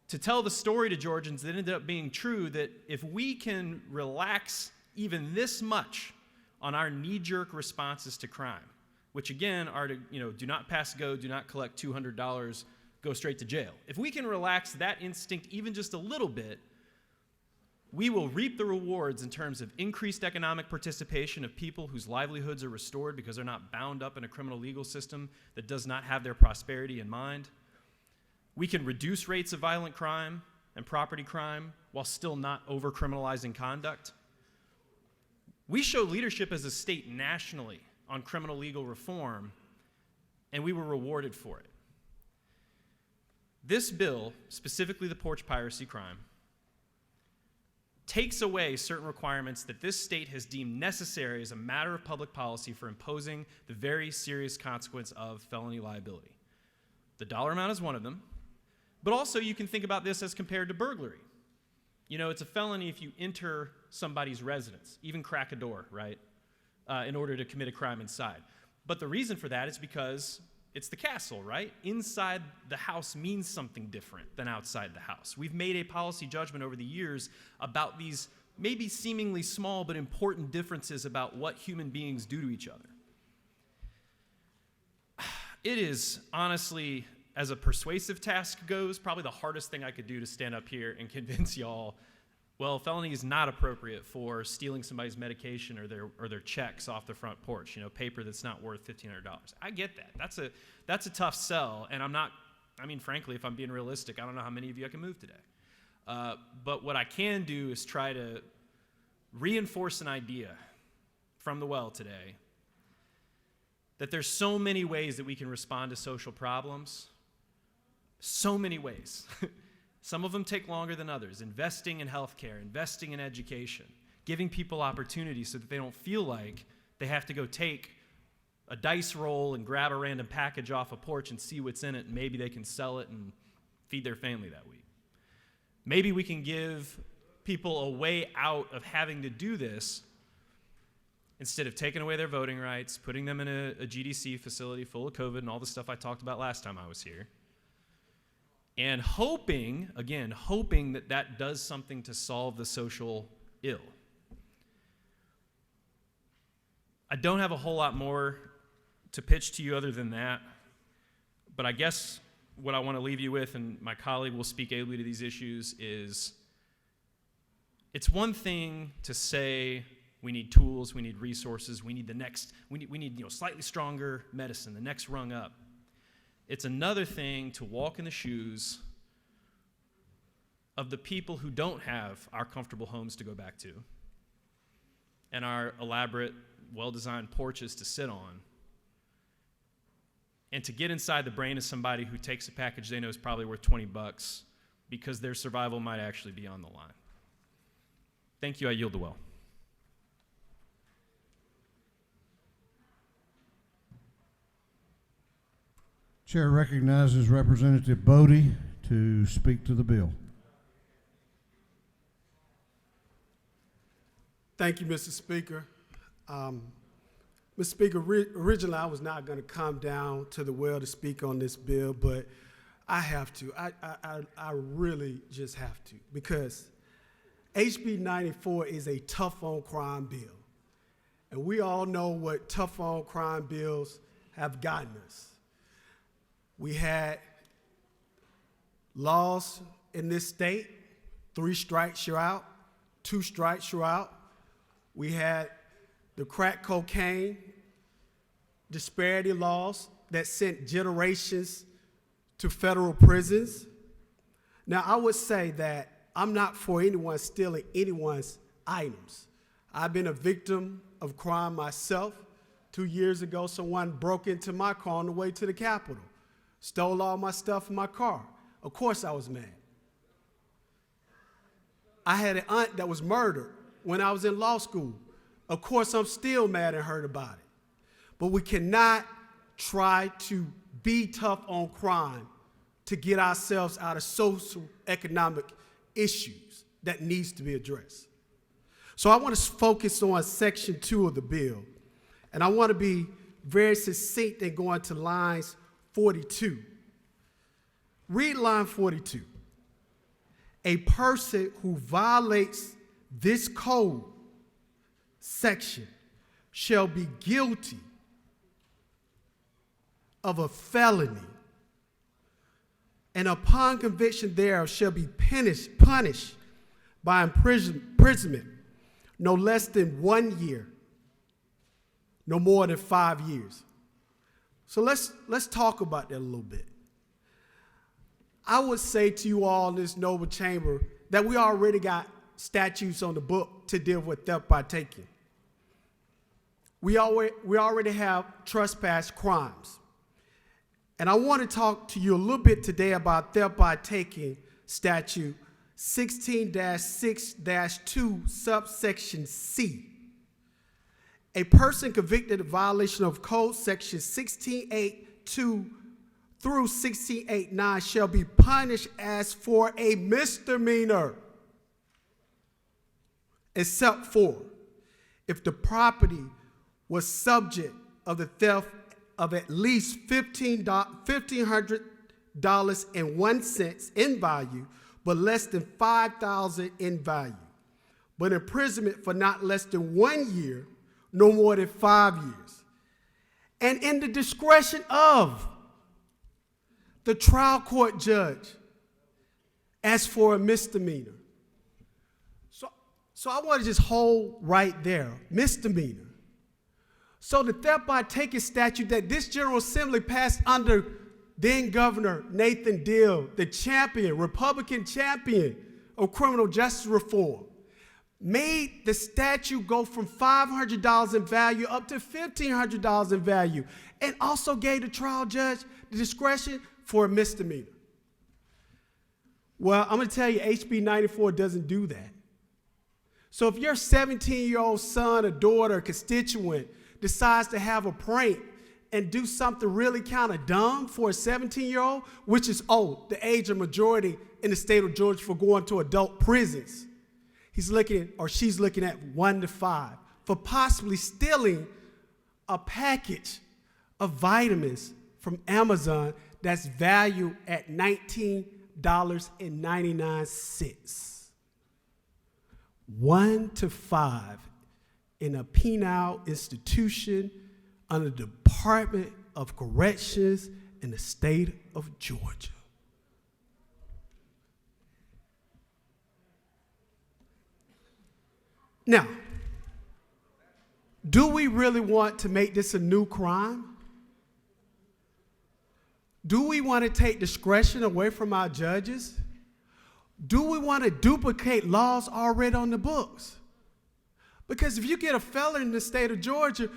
to tell the story to Georgians that ended up being true, that if we can relax even this much on our knee-jerk responses to crime, which again are to, do not pass go, do not collect $200, go straight to jail. If we can relax that instinct even just a little bit, we will reap the rewards in terms of increased economic participation of people whose livelihoods are restored because they're not bound up in a criminal legal system that does not have their prosperity in mind. We can reduce rates of violent crime and property crime while still not over-criminalizing conduct. We show leadership as a state nationally on criminal legal reform, and we were rewarded for it. This bill, specifically the porch piracy crime, takes away certain requirements that this state has deemed necessary as a matter of public policy for imposing the very serious consequence of felony liability. The dollar amount is one of them, but also you can think about this as compared to burglary. It's a felony if you enter somebody's residence, even crack a door, right, in order to commit a crime inside. But the reason for that is because It's the castle, right? Inside the house means something different than outside the house. We've made a policy judgment over the years about these maybe seemingly small but important differences about what human beings do to each other. It is honestly, as a persuasive task goes, probably the hardest thing I could do to stand up here and convince y'all, well, felony is not appropriate for stealing somebody's medication or their checks off the front porch, you know, paper that's not worth $1,500. I get that. That's a tough sell, and frankly, if I'm being realistic, I don't know how many of you I can move today. But what I can do is try to reinforce an idea from the well today that there's so many ways that we can respond to social problems, so many ways. Some of them take longer than others. Investing in healthcare, investing in education, giving people opportunities so that they don't feel like they have to go take a dice roll and grab a random package off a porch and see what's in it, and maybe they can sell it and feed their family that week. Maybe we can give people a way out of having to do this instead of taking away their voting rights, putting them in a GDC facility full of COVID and all the stuff I talked about last time I was here. And hoping that that does something to solve the social ill. I don't have a whole lot more to pitch to you other than that, but I guess what I want to leave you with, and my colleague will speak ably to these issues, is it's one thing to say we need tools, we need resources, we need slightly stronger medicine, the next rung up. It's another thing to walk in the shoes of the people who don't have our comfortable homes to go back to and our elaborate, well-designed porches to sit on, and to get inside the brain of somebody who takes a package they know is probably worth $20 because their survival might actually be on the line. Thank you. I yield the well. Chair recognizes Representative Bodie to speak to the bill. Thank you, Mr. Speaker. Mr. Speaker, originally I was not going to come down to the well to speak on this bill, but I have to. I really just have to, because HB 94 is a tough on crime bill. And we all know what tough on crime bills have gotten us. We had laws in this state, 3 strikes you're out, 2 strikes you're out. We had the crack cocaine disparity laws that sent generations to federal prisons. Now, I would say that I'm not for anyone stealing anyone's items. I've been a victim of crime myself. 2 years ago, someone broke into my car on the way to the Capitol, stole all my stuff in my car. Of course I was mad. I had an aunt that was murdered when I was in law school. Of course I'm still mad and hurt about it. But we cannot try to be tough on crime to get ourselves out of social economic issues that needs to be addressed. So I want to focus on Section 2 of the bill, and I want to be very succinct and go into lines 42. Read line 42. A person who violates this code section shall be guilty of a felony, and upon conviction thereof shall be punished by imprisonment no less than 1 year, no more than 5 years. So let's talk about that a little bit. I would say to you all in this noble chamber that we already got statutes on the book to deal with theft by taking. We already have trespass crimes. And I want to talk to you a little bit today about theft by taking statute 16-6-2 subsection C. A person convicted of violation of code section 16.8.2 through 16.8.9 shall be punished as for a misdemeanor, except for if the property was subject of the theft of at least $1,500.01 in value, but less than $5,000 in value. But imprisonment for not less than 1 year, no more than 5 years. And in the discretion of the trial court judge, as for a misdemeanor. So I want to just hold right there, misdemeanor. So the theft by taking statute that this General Assembly passed under then Governor Nathan Deal, the champion, Republican champion of criminal justice reform, made the statute go from $500 in value up to $1,500 in value, and also gave the trial judge the discretion for a misdemeanor. Well, I'm going to tell you, HB 94 doesn't do that. So if your 17-year-old son or daughter or constituent decides to have a prank and do something really kind of dumb for a 17-year-old, which is the age of majority in the state of Georgia for going to adult prisons, he's looking or she's looking at 1 to 5 for possibly stealing a package of vitamins from Amazon that's valued at $19.99. 1 to 5 in a penal institution under the Department of Corrections in the state of Georgia. Now, do we really want to make this a new crime? Do we want to take discretion away from our judges? Do we want to duplicate laws already on the books? Because if you get a felon in the state of Georgia,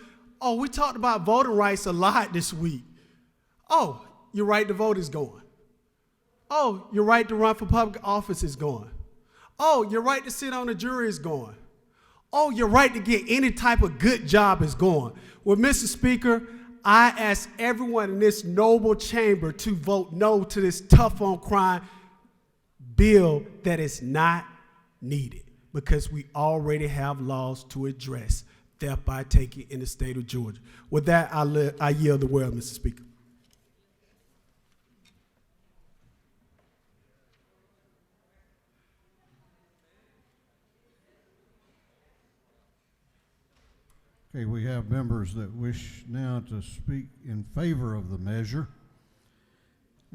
we talked about voting rights a lot this week. Your right to vote is gone. Your right to run for public office is gone. Your right to sit on a jury is gone. Your right to get any type of good job is gone. Well, Mr. Speaker, I ask everyone in this noble chamber to vote no to this tough on crime bill that is not needed, because we already have laws to address theft by taking in the state of Georgia. With that, I yield the word, Mr. Speaker. Okay, we have members that wish now to speak in favor of the measure.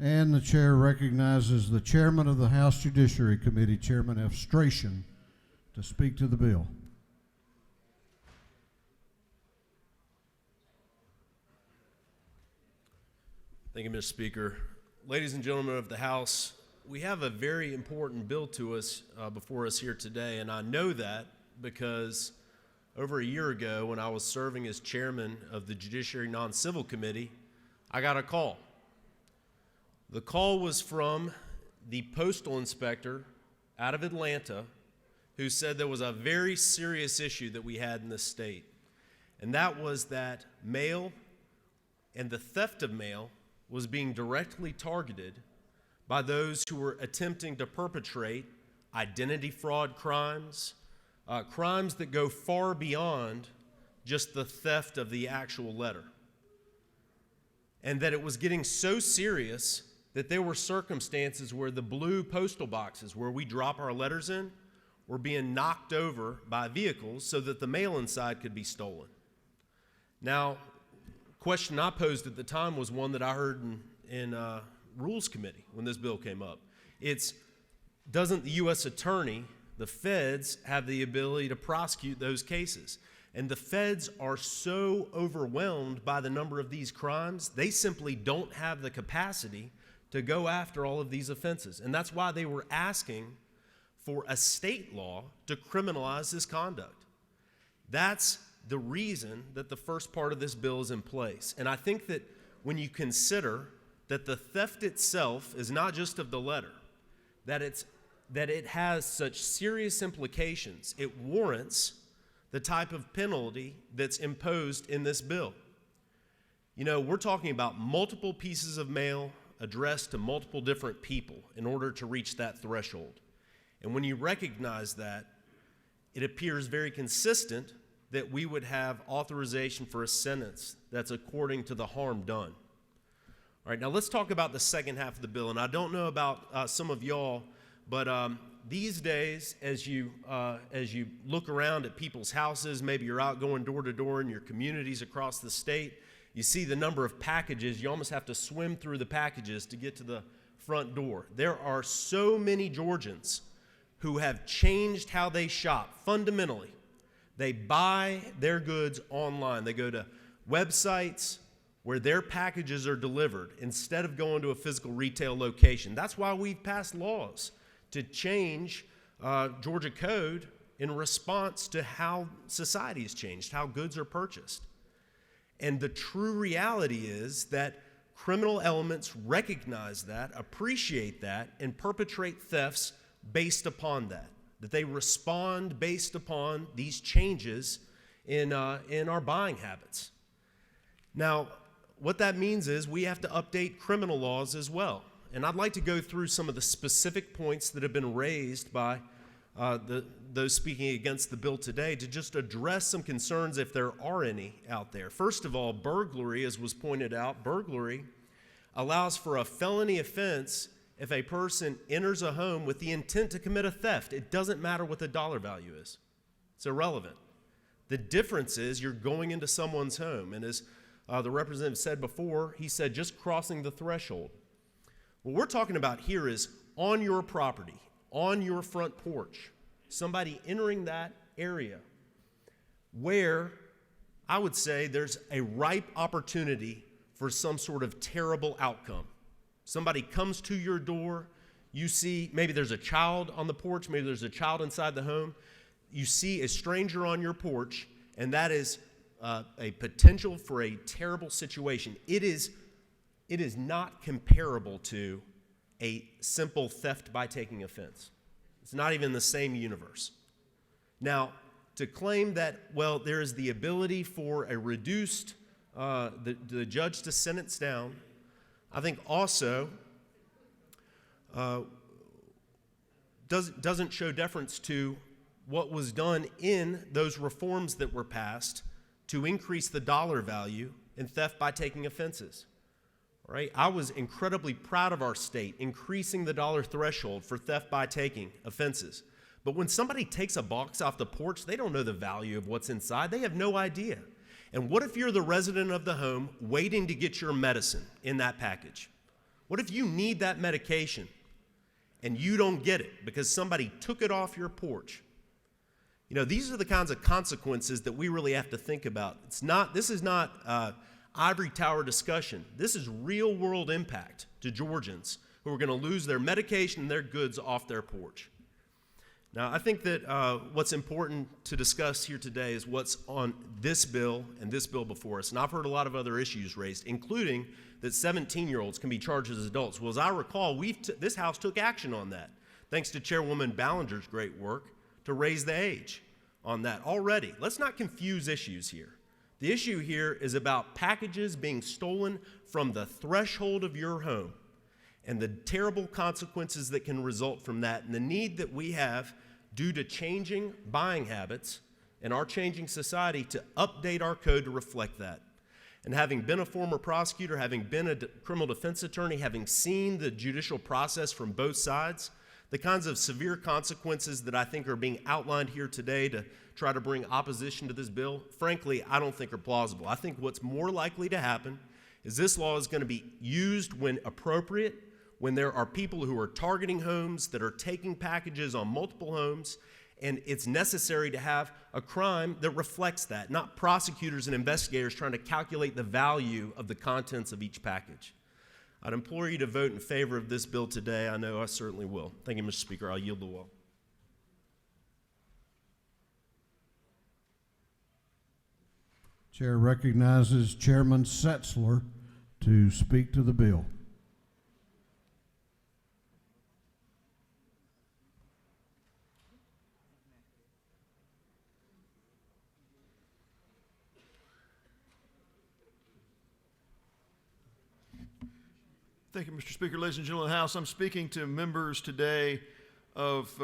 And the chair recognizes the chairman of the House Judiciary Committee, Chairman F. Strachan, to speak to the bill. Thank you, Mr. Speaker. Ladies and gentlemen of the House, we have a very important bill to us before us here today, and I know that because over a year ago, when I was serving as chairman of the Judiciary Non-Civil Committee, I got a call. The call was from the postal inspector out of Atlanta who said there was a very serious issue that we had in this state, and that was that mail and the theft of mail was being directly targeted by those who were attempting to perpetrate identity fraud crimes, crimes that go far beyond just the theft of the actual letter. And that it was getting so serious that there were circumstances where the blue postal boxes where we drop our letters in were being knocked over by vehicles so that the mail inside could be stolen. Now, the question I posed at the time was one that I heard in Rules Committee when this bill came up. Doesn't the U.S. Attorney, the feds, have the ability to prosecute those cases? And the feds are so overwhelmed by the number of these crimes, they simply don't have the capacity to go after all of these offenses. And that's why they were asking for a state law to criminalize this conduct. That's the reason that the first part of this bill is in place. And I think that when you consider that the theft itself is not just of the letter, that it has such serious implications, it warrants the type of penalty that's imposed in this bill. You know, we're talking about multiple pieces of mail addressed to multiple different people in order to reach that threshold. And when you recognize that, it appears very consistent that we would have authorization for a sentence that's according to the harm done. All right, now let's talk about the second half of the bill. And I don't know about some of y'all, but these days, as you look around at people's houses, maybe you're out going door to door in your communities across the state, you see the number of packages. You almost have to swim through the packages to get to the front door. There are so many Georgians who have changed how they shop fundamentally. They buy their goods online. They go to websites where their packages are delivered instead of going to a physical retail location. That's why we've passed laws to change Georgia code in response to how society has changed, how goods are purchased. And the true reality is that criminal elements recognize that, appreciate that, and perpetrate thefts based upon that they respond based upon these changes in our buying habits. Now, what that means is we have to update criminal laws as well. And I'd like to go through some of the specific points that have been raised by those speaking against the bill today to just address some concerns if there are any out there. First of all, burglary, as was pointed out, burglary allows for a felony offense if a person enters a home with the intent to commit a theft. It doesn't matter what the dollar value is. It's irrelevant. The difference is you're going into someone's home. And as the representative said before, he said just crossing the threshold. What we're talking about here is on your property, on your front porch, somebody entering that area where I would say there's a ripe opportunity for some sort of terrible outcome. Somebody comes to your door, you see maybe there's a child on the porch, maybe there's a child inside the home, you see a stranger on your porch, and that is a potential for a terrible situation. It is not comparable to a simple theft by taking offense. It's not even the same universe. Now, to claim that, well, there is the ability for a reduced, the judge to sentence down, I think also doesn't show deference to what was done in those reforms that were passed to increase the dollar value in theft by taking offenses. All right? I was incredibly proud of our state increasing the dollar threshold for theft by taking offenses. But when somebody takes a box off the porch, they don't know the value of what's inside. They have no idea. And what if you're the resident of the home waiting to get your medicine in that package? What if you need that medication and you don't get it because somebody took it off your porch? You know, these are the kinds of consequences that we really have to think about. This is not ivory tower discussion. This is real world impact to Georgians who are going to lose their medication and their goods off their porch. Now, I think that what's important to discuss here today is what's on this bill and this bill before us. And I've heard a lot of other issues raised, including that 17-year-olds can be charged as adults. Well, as I recall, this House took action on that, thanks to Chairwoman Ballinger's great work to raise the age on that already. Let's not confuse issues here. The issue here is about packages being stolen from the threshold of your home and the terrible consequences that can result from that, and the need that we have due to changing buying habits and our changing society to update our code to reflect that. And having been a former prosecutor, having been a criminal defense attorney, having seen the judicial process from both sides, the kinds of severe consequences that I think are being outlined here today to try to bring opposition to this bill, frankly, I don't think are plausible. I think what's more likely to happen is this law is going to be used when appropriate, when there are people who are targeting homes, that are taking packages on multiple homes, and it's necessary to have a crime that reflects that, not prosecutors and investigators trying to calculate the value of the contents of each package. I'd implore you to vote in favor of this bill today. I know I certainly will. Thank you, Mr. Speaker. I'll yield the will. Chair recognizes Chairman Setzler to speak to the bill. Thank you, Mr. Speaker. Ladies and gentlemen of the House, I'm speaking to members today of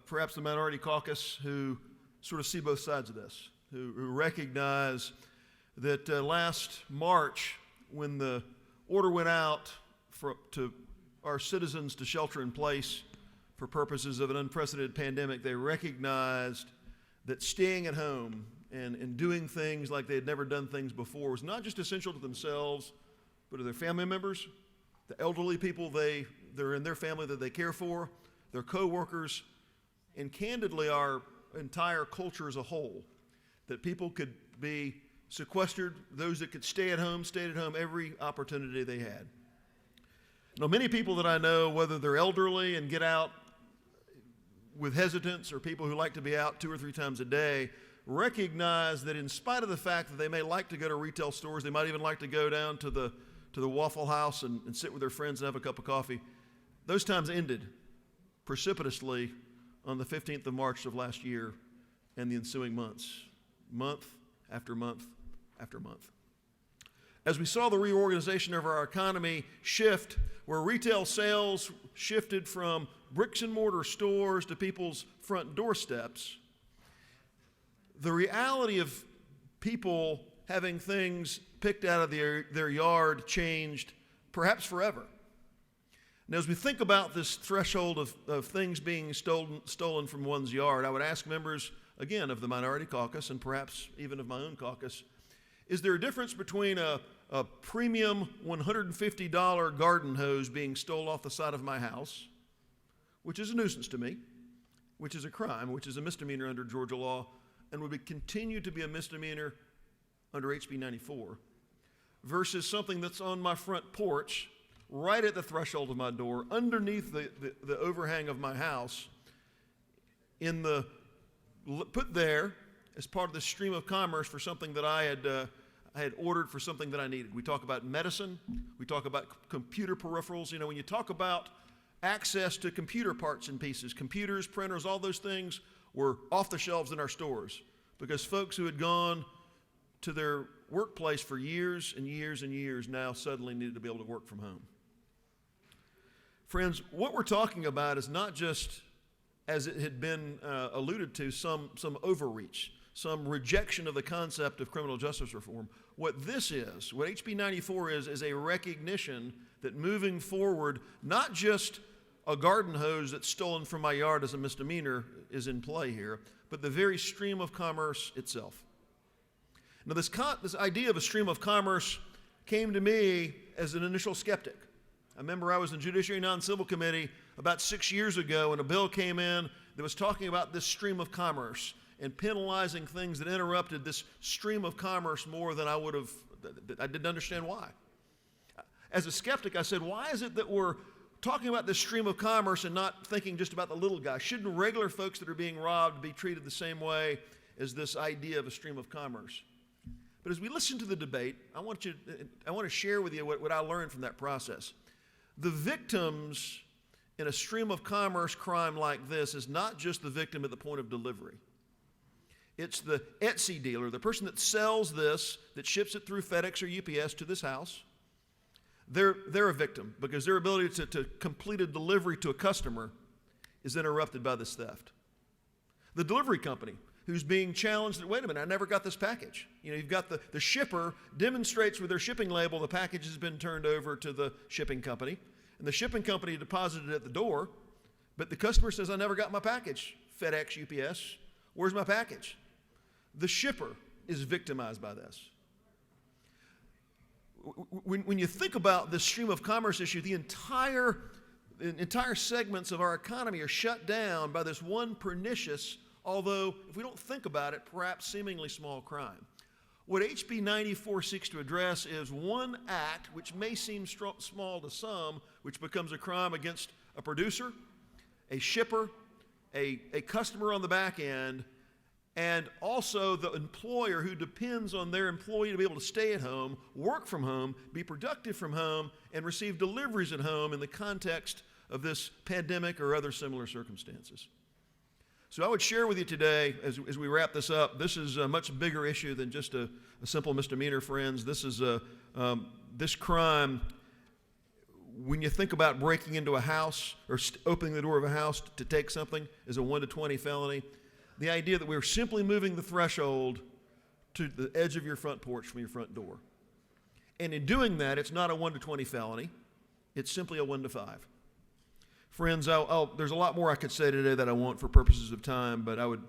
perhaps the minority caucus who sort of see both sides of this. who recognize that last March, when the order went out to our citizens to shelter in place for purposes of an unprecedented pandemic, they recognized that staying at home and doing things like they had never done things before was not just essential to themselves, but to their family members, the elderly people that are in their family that they care for, their coworkers, and candidly our entire culture as a whole, that people could be sequestered, those that could stay at home, stayed at home every opportunity they had. Now, many people that I know, whether they're elderly and get out with hesitance or people who like to be out 2 or 3 times a day, recognize that in spite of the fact that they may like to go to retail stores, they might even like to go down to the Waffle House and sit with their friends and have a cup of coffee, those times ended precipitously on the 15th of March of last year and the ensuing months, month after month after month. As we saw the reorganization of our economy shift, where retail sales shifted from bricks and mortar stores to people's front doorsteps, the reality of people having things picked out of their yard changed, perhaps forever. Now, as we think about this threshold of things being stolen from one's yard, I would ask members, again, of the minority caucus and perhaps even of my own caucus, is there a difference between a premium $150 garden hose being stolen off the side of my house, which is a nuisance to me, which is a crime, which is a misdemeanor under Georgia law, and would continue to be a misdemeanor under HB 94, versus something that's on my front porch, right at the threshold of my door, underneath the overhang of my house, put there as part of the stream of commerce for something that I had ordered for something that I needed. We talk about medicine. We talk about computer peripherals. You know, when you talk about access to computer parts and pieces, computers, printers, all those things were off the shelves in our stores because folks who had gone to their workplace for years and years and years now suddenly needed to be able to work from home. Friends, what we're talking about is not just, as it had been alluded to, some overreach, some rejection of the concept of criminal justice reform. What this is, what HB 94 is a recognition that moving forward, not just a garden hose that's stolen from my yard as a misdemeanor is in play here, but the very stream of commerce itself. Now, this idea of a stream of commerce came to me as an initial skeptic. I remember I was in the Judiciary Non-Civil Committee about 6 years ago, and a bill came in that was talking about this stream of commerce and penalizing things that interrupted this stream of commerce more than I didn't understand why. As a skeptic, I said, why is it that we're talking about this stream of commerce and not thinking just about the little guy? Shouldn't regular folks that are being robbed be treated the same way as this idea of a stream of commerce? But as we listen to the debate, I want to share with you what I learned from that process. The victims in a stream of commerce crime like this is not just the victim at the point of delivery. It's the Etsy dealer, the person that sells this, that ships it through FedEx or UPS to this house. They're a victim because their ability to complete a delivery to a customer is interrupted by this theft. The delivery company who's being challenged that, wait a minute, I never got this package. You know, you've got the shipper demonstrates with their shipping label the package has been turned over to the shipping company, and the shipping company deposited it at the door, but the customer says, I never got my package. FedEx, UPS, where's my package? The shipper is victimized by this. When you think about this stream of commerce issue, the entire segments of our economy are shut down by this one pernicious, although if we don't think about it, perhaps seemingly small crime. What HB 94 seeks to address is one act which may seem small to some, which becomes a crime against a producer, a shipper, a customer on the back end, and also the employer who depends on their employee to be able to stay at home, work from home, be productive from home, and receive deliveries at home in the context of this pandemic or other similar circumstances. So I would share with you today, as we wrap this up, this is a much bigger issue than just a simple misdemeanor, friends. This is this crime, when you think about breaking into a house or opening the door of a house to take something, is a 1 to 20 felony. The idea that we're simply moving the threshold to the edge of your front porch from your front door. And in doing that, it's not a 1 to 20 felony. It's simply a 1 to 5. Friends, there's a lot more I could say today that I won't for purposes of time, but I would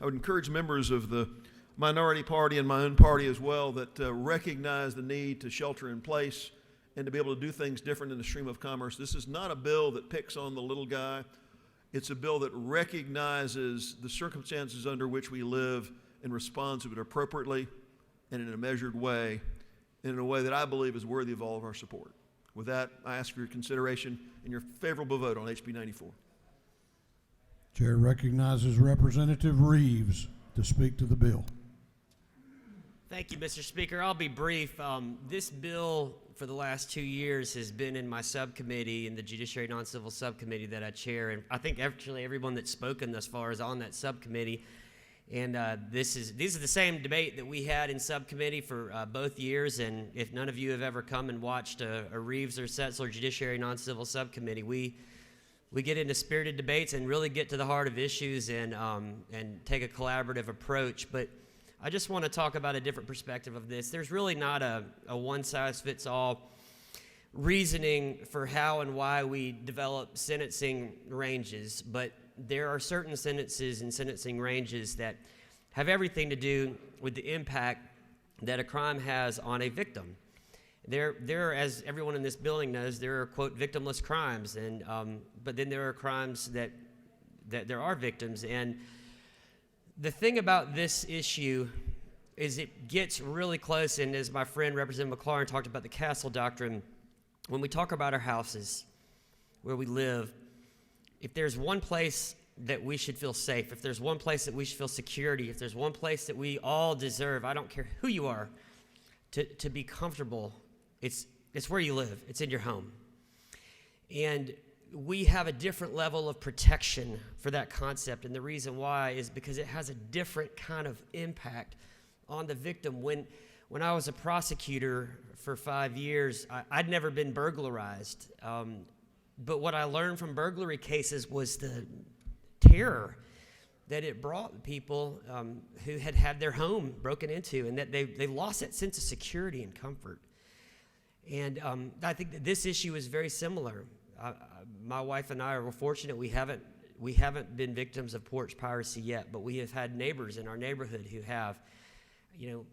encourage members of the minority party and my own party as well that recognize the need to shelter in place and to be able to do things different in the stream of commerce. This is not a bill that picks on the little guy. It's a bill that recognizes the circumstances under which we live and responds to it appropriately and in a measured way, and in a way that I believe is worthy of all of our support. With that, I ask for your consideration and your favorable vote on HB 94. Chair recognizes Representative Reeves to speak to the bill. Thank you, Mr. Speaker. I'll be brief. This bill for the last 2 years has been in my subcommittee, in the Judiciary Non-Civil Subcommittee that I chair, and I think actually everyone that's spoken thus far is on that subcommittee. And these are the same debate that we had in subcommittee for both years, and if none of you have ever come and watched a Reeves or Setzler Judiciary Non-Civil Subcommittee, we get into spirited debates and really get to the heart of issues and take a collaborative approach. But I just want to talk about a different perspective of this. There's really not a one-size-fits-all reasoning for how and why we develop sentencing ranges, but there are certain sentences and sentencing ranges that have everything to do with the impact that a crime has on a victim. There are, as everyone in this building knows, there are, quote, victimless crimes, and but then there are crimes that there are victims. And the thing about this issue is it gets really close, and as my friend Representative McLaurin talked about the castle doctrine, when we talk about our houses, where we live, if there's one place that we should feel safe, if there's one place that we should feel security, if there's one place that we all deserve, I don't care who you are, to be comfortable, it's where you live. It's in your home. And we have a different level of protection for that concept, and the reason why is because it has a different kind of impact on the victim. When I was a prosecutor for 5 years, I'd never been burglarized. But what I learned from burglary cases was the terror that it brought people who had had their home broken into, and that they lost that sense of security and comfort. And I think that this issue is very similar. My wife and I are fortunate we haven't been victims of porch piracy yet, but we have had neighbors in our neighborhood who have. You know,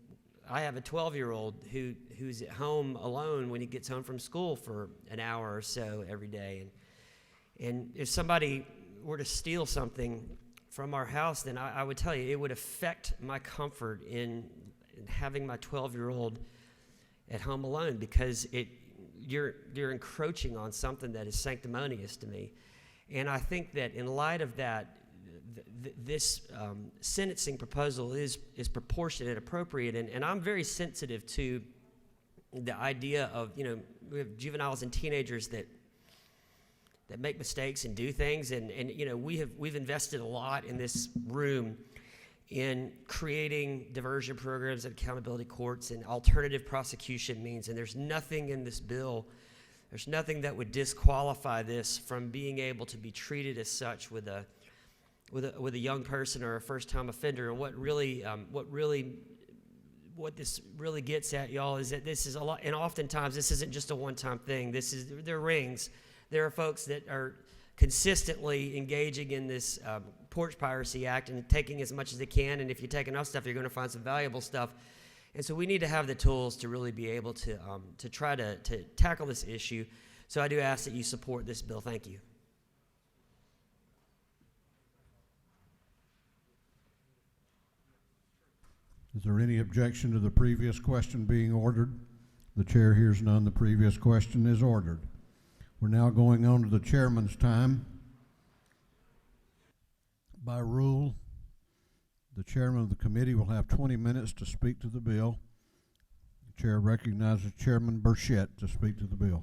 I have a 12-year-old who's at home alone when he gets home from school for an hour or so every day. And if somebody were to steal something from our house, then I would tell you it would affect my comfort in having my 12-year-old at home alone, because you're encroaching on something that is sanctimonious to me. And I think that in light of that, this sentencing proposal is proportionate and appropriate, and I'm very sensitive to the idea of, we have juveniles and teenagers that make mistakes and do things, and we've invested a lot in this room in creating diversion programs and accountability courts and alternative prosecution means, and there's nothing in this bill, there's nothing that would disqualify this from being able to be treated as such with a young person or a first-time offender. And what this really gets at, y'all, is that this is a lot, and oftentimes this isn't just a one-time thing. There are rings. There are folks that are consistently engaging in this Porch Piracy Act and taking as much as they can, and if you take enough stuff, you're going to find some valuable stuff. And so we need to have the tools to really be able to try to tackle this issue. So I do ask that you support this bill. Thank you. Is there any objection to the previous question being ordered? The chair hears none. The previous question is ordered. We're now going on to the chairman's time. By rule, the chairman of the committee will have 20 minutes to speak to the bill. The chair recognizes Chairman Burchett to speak to the bill.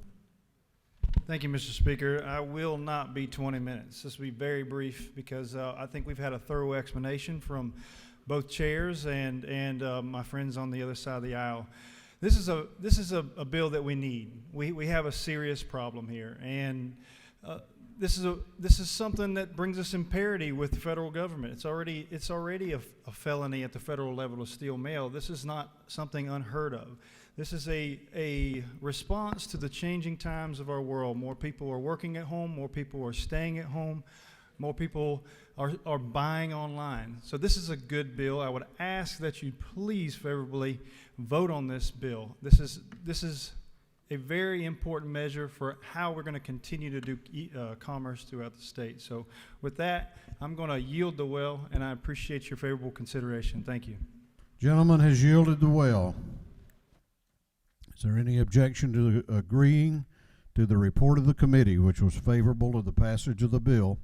Thank you, Mr. Speaker. I will not be 20 minutes. This will be very brief because I think we've had a thorough explanation from both chairs and my friends on the other side of the aisle. This is a bill that we need. We have a serious problem here, and this is something that brings us in parity with the federal government. It's already a felony at the federal level to steal mail. This is not something unheard of. This is a response to the changing times of our world. More people are working at home. More people are staying at home. More people are buying online. So this is a good bill. I would ask that you please favorably vote on this bill. This is a very important measure for how we're going to continue to do commerce throughout the state. So with that, I'm going to yield the well, and I appreciate your favorable consideration. Thank you. Gentleman has yielded the well. Is there any objection to agreeing to the report of the committee, which was favorable to the passage of the bill?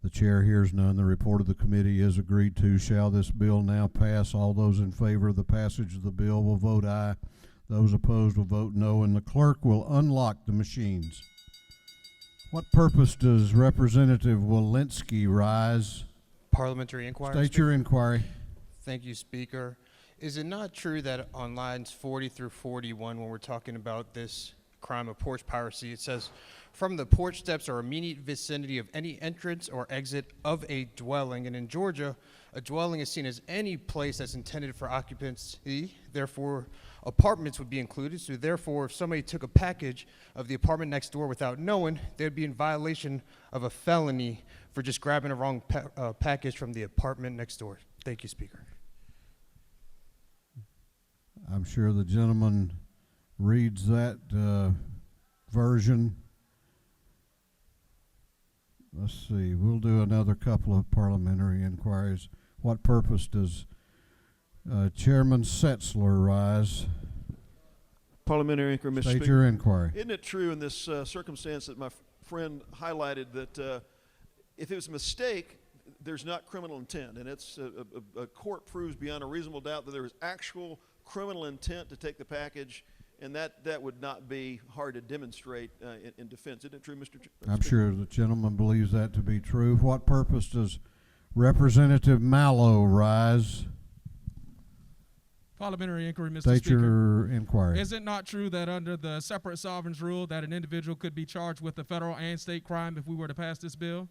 The chair hears none. The report of the committee is agreed to. Shall this bill now pass? All those in favor of the passage of the bill will vote aye. Those opposed will vote no, and the clerk will unlock the machines. What purpose does Representative Walensky rise? Parliamentary inquiry. State your inquiry. Thank you, Speaker. Is it not true that on lines 40 through 41, when we're talking about this crime of porch piracy, it says, from the porch steps or immediate vicinity of any entrance or exit of a dwelling, and in Georgia, a dwelling is seen as any place that's intended for occupancy, therefore apartments would be included. So therefore, if somebody took a package of the apartment next door without knowing, they'd be in violation of a felony for just grabbing a wrong package from the apartment next door. Thank you, Speaker. I'm sure the gentleman reads that version. Let's see, we'll do another couple of parliamentary inquiries. What purpose does Chairman Setzler rise? Parliamentary inquiry, Mr. State Speaker. your inquiry. Isn't it true in this circumstance that my friend highlighted that if it was a mistake, there's not criminal intent, and it's a court proves beyond a reasonable doubt that there was actual criminal intent to take the package, and that would not be hard to demonstrate in defense. Isn't it true, Mr. I'm sure the gentleman believes that to be true. What purpose does Representative Mallow rise? Parliamentary inquiry, Mr. State Speaker. your inquiry. Is it not true that under the separate sovereigns rule that an individual could be charged with a federal and state crime if we were to pass this bill?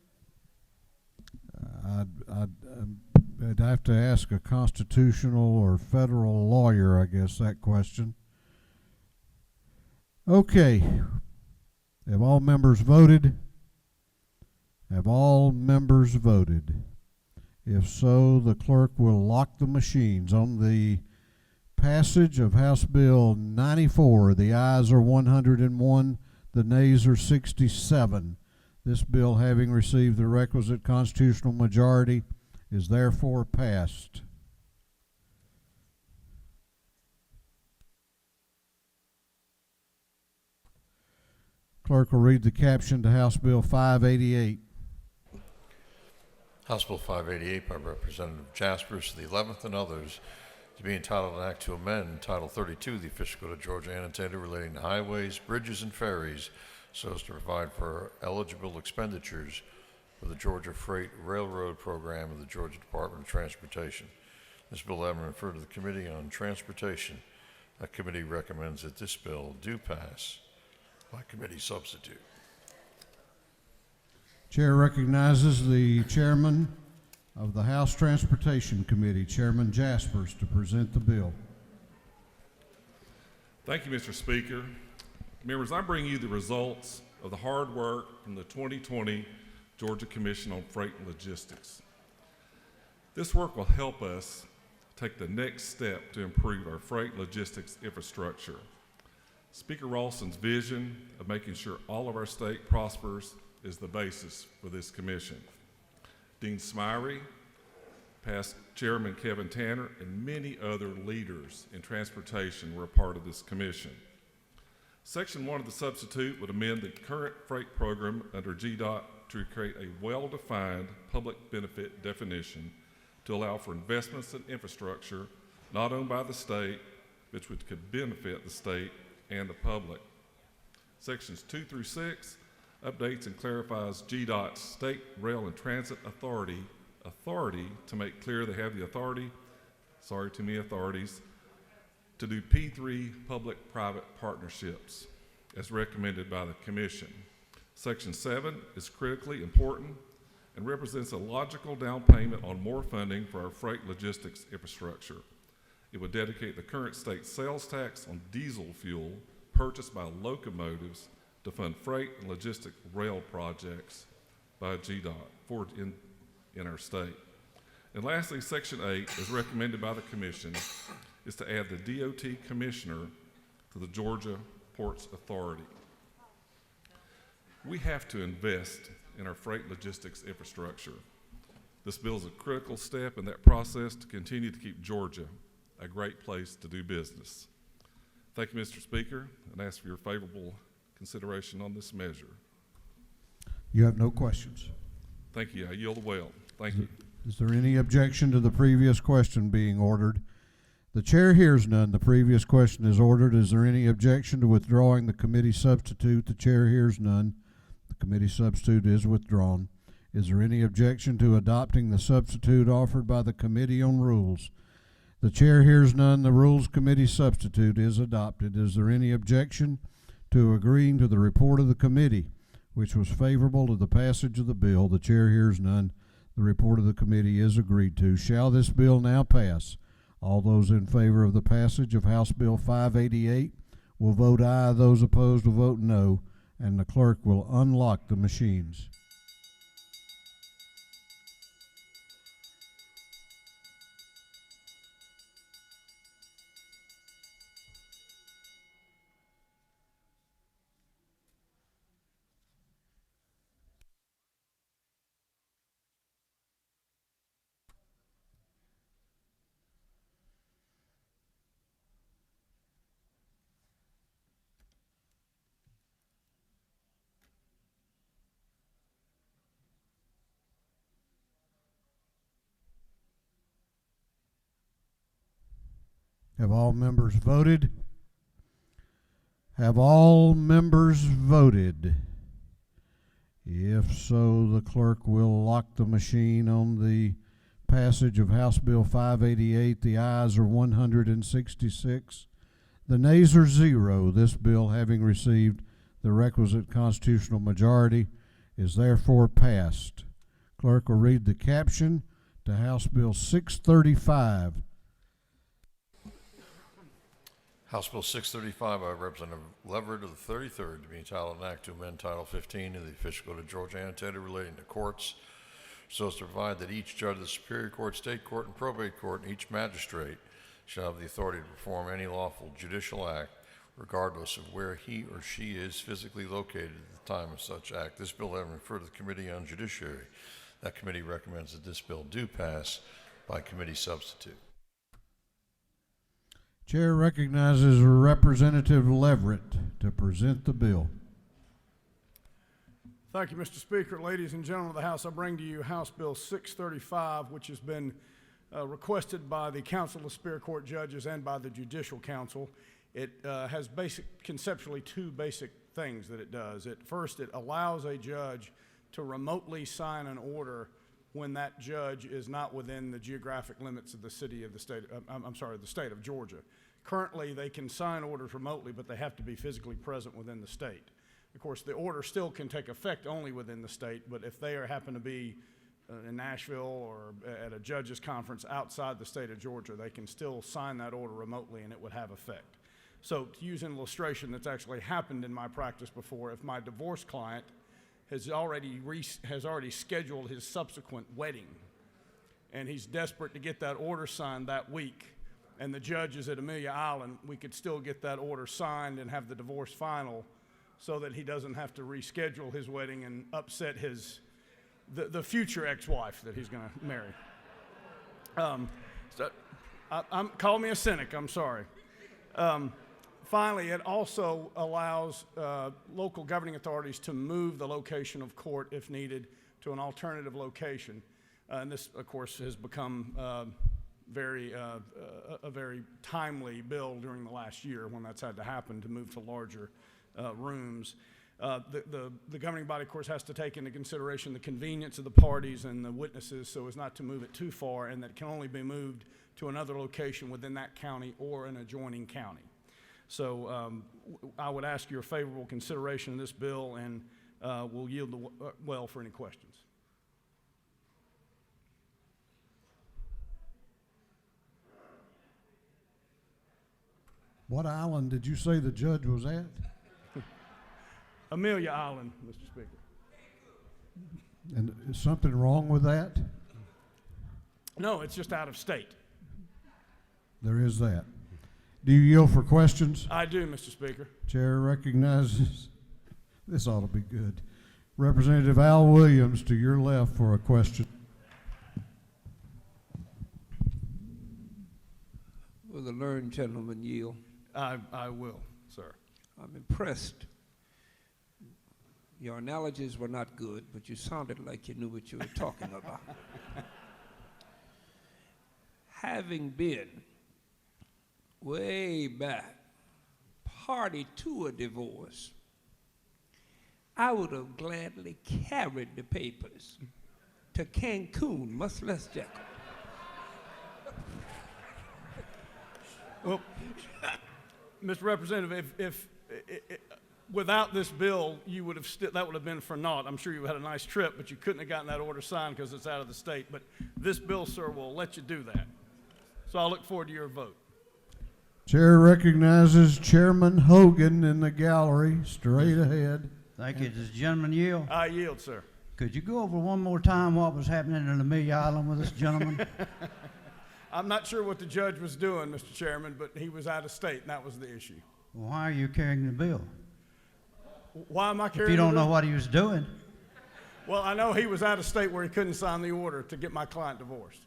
I'd have to ask a constitutional or federal lawyer, I guess, that question. Okay. Have all members voted? Have all members voted? If so, the clerk will lock the machines. On the passage of House Bill 94, the ayes are 101, the nays are 67. This bill, having received the requisite constitutional majority, is therefore passed. Clerk will read the caption to House Bill 588. House Bill 588 by Representative Jaspers, the 11th and others, to be entitled an act to amend Title 32 of the Official Code of Georgia annotated relating to highways, bridges, and ferries so as to provide for eligible expenditures for the Georgia Freight Railroad Program of the Georgia Department of Transportation. This bill having referred to the Committee on Transportation. That committee recommends that this bill do pass by committee substitute. Chair recognizes the chairman of the House Transportation Committee, Chairman Jaspers, to present the bill. Thank you, Mr. Speaker. Members, I bring you the results of the hard work from the 2020 Georgia Commission on Freight and Logistics. This work will help us take the next step to improve our freight logistics infrastructure. Speaker Ralston's vision of making sure all of our state prospers is the basis for this commission. Dean Smyrie, past Chairman Kevin Tanner, and many other leaders in transportation were a part of this commission. Section 1 of the substitute would amend the current freight program under GDOT to create a well-defined public benefit definition to allow for investments in infrastructure not owned by the state, which could benefit the state and the public. Sections 2 through 6 updates and clarifies GDOT's State Rail and Transit Authority to make clear they have the authorities, to do P3 public-private partnerships as recommended by the Commission. Section 7 is critically important and represents a logical down payment on more funding for our freight logistics infrastructure. It would dedicate the current state sales tax on diesel fuel purchased by locomotives to fund freight and logistic rail projects by GDOT in our state. And lastly, Section 8, as recommended by the Commission, is to add the DOT Commissioner to the Georgia Ports Authority. We have to invest in our freight logistics infrastructure. This bill is a critical step in that process to continue to keep Georgia a great place to do business. Thank you, Mr. Speaker, and ask for your favorable consideration on this measure. You have no questions. Thank you. I yield well. Thank you. Is there any objection to the previous question being ordered? The chair hears none. The previous question is ordered. Is there any objection to withdrawing the committee substitute? The chair hears none. The committee substitute is withdrawn. Is there any objection to adopting the substitute offered by the Committee on Rules? The chair hears none. The Rules Committee substitute is adopted. Is there any objection to agreeing to the report of the committee, which was favorable to the passage of the bill? The chair hears none. The report of the committee is agreed to. Shall this bill now pass? All those in favor of the passage of House Bill 588 will vote aye. Those opposed will vote no, and the clerk will unlock the machines. Have all members voted? Have all members voted? If so, the clerk will lock the machine on the passage of House Bill 588. The ayes are 166. The nays are 0. This bill, having received the requisite constitutional majority, is therefore passed. Clerk will read the caption to House Bill 635. House Bill 635 by Representative Leverett of the 33rd to be entitled an act to amend Title 15 of the Official Code of Georgia annotated relating to courts so as to provide that each judge of the Superior Court, State Court, and Probate Court, and each magistrate shall have the authority to perform any lawful judicial act regardless of where he or she is physically located at the time of such act. This bill having referred to the Committee on Judiciary. That committee recommends that this bill do pass by committee substitute. Chair recognizes Representative Leverett to present the bill. Thank you, Mr. Speaker. Ladies and gentlemen of the House, I bring to you House Bill 635, which has been requested by the Council of Superior Court Judges and by the Judicial Council. It has conceptually two basic things that it does. First, it allows a judge to remotely sign an order when that judge is not within the geographic limits of the state of Georgia. Currently, they can sign orders remotely, but they have to be physically present within the state. Of course, the order still can take effect only within the state, but if they happen to be in Nashville or at a judges conference outside the state of Georgia, they can still sign that order remotely and it would have effect. So to use an illustration that's actually happened in my practice before, if my divorce client has already scheduled his subsequent wedding, and he's desperate to get that order signed that week, and the judge is at Amelia Island, we could still get that order signed and have the divorce final so that he doesn't have to reschedule his wedding and upset the future ex-wife that he's going to marry. Call me a cynic, I'm sorry. Finally, it also allows local governing authorities to move the location of court if needed to an alternative location. And this, of course, has become a very timely bill during the last year when that's had to happen to move to larger rooms. The governing body, of course, has to take into consideration the convenience of the parties and the witnesses so as not to move it too far, and that it can only be moved to another location within that county or an adjoining county. So I would ask your favorable consideration of this bill and We'll yield the well for any questions. What island did you say the judge was at? Amelia Island, Mr. Speaker. And is something wrong with that? No, it's just out of state. There is that. Do you yield for questions? I do, Mr. Speaker. Chair recognizes, this ought to be good, Representative Al Williams to your left for a question. Will the learned gentleman yield? I will, sir. I'm impressed. Your analogies were not good, but you sounded like you knew what you were talking about. Having been way back party to a divorce, I would have gladly carried the papers to Cancun, much less Jekyll. Well, Mr. Representative, if without this bill, you would have that would have been for naught. I'm sure you had a nice trip, but you couldn't have gotten that order signed because it's out of the state. But this bill, sir, will let you do that. So I look forward to your vote. Chair recognizes Chairman Hogan in the gallery, straight ahead. Thank you. Does the gentleman yield? I yield, sir. Could you go over one more time what was happening in Amelia Island with this gentleman? I'm not sure what the judge was doing, Mr. Chairman, but he was out of state, and that was the issue. Well, why are you carrying the bill? Why am I carrying If you don't the know bill? what he was doing. Well, I know he was out of state where he couldn't sign the order to get my client divorced.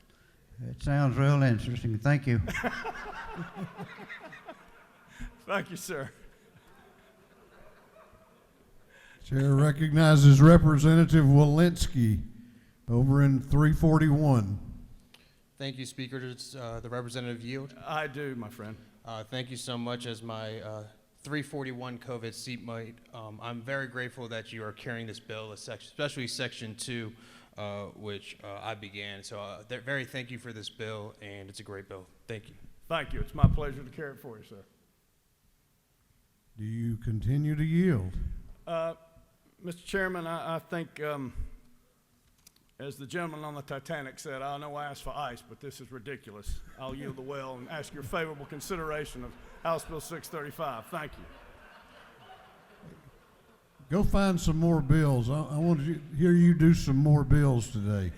It sounds real interesting. Thank you. Thank you, sir. Chair recognizes Representative Walensky over in 341. Thank you, Speaker. Does the representative yield? I do, my friend. Thank you so much. As my 341 COVID seatmate, I'm very grateful that you are carrying this bill, especially Section 2, which I began. So very thank you for this bill, and it's a great bill. Thank you. Thank you. It's my pleasure to carry it for you, sir. Do you continue to yield? Mr. Chairman, I think, as the gentleman on the Titanic said, I know I asked for ice, but this is ridiculous. I'll yield the well and ask your favorable consideration of House Bill 635. Thank you. Go find some more bills. I want to hear you do some more bills today.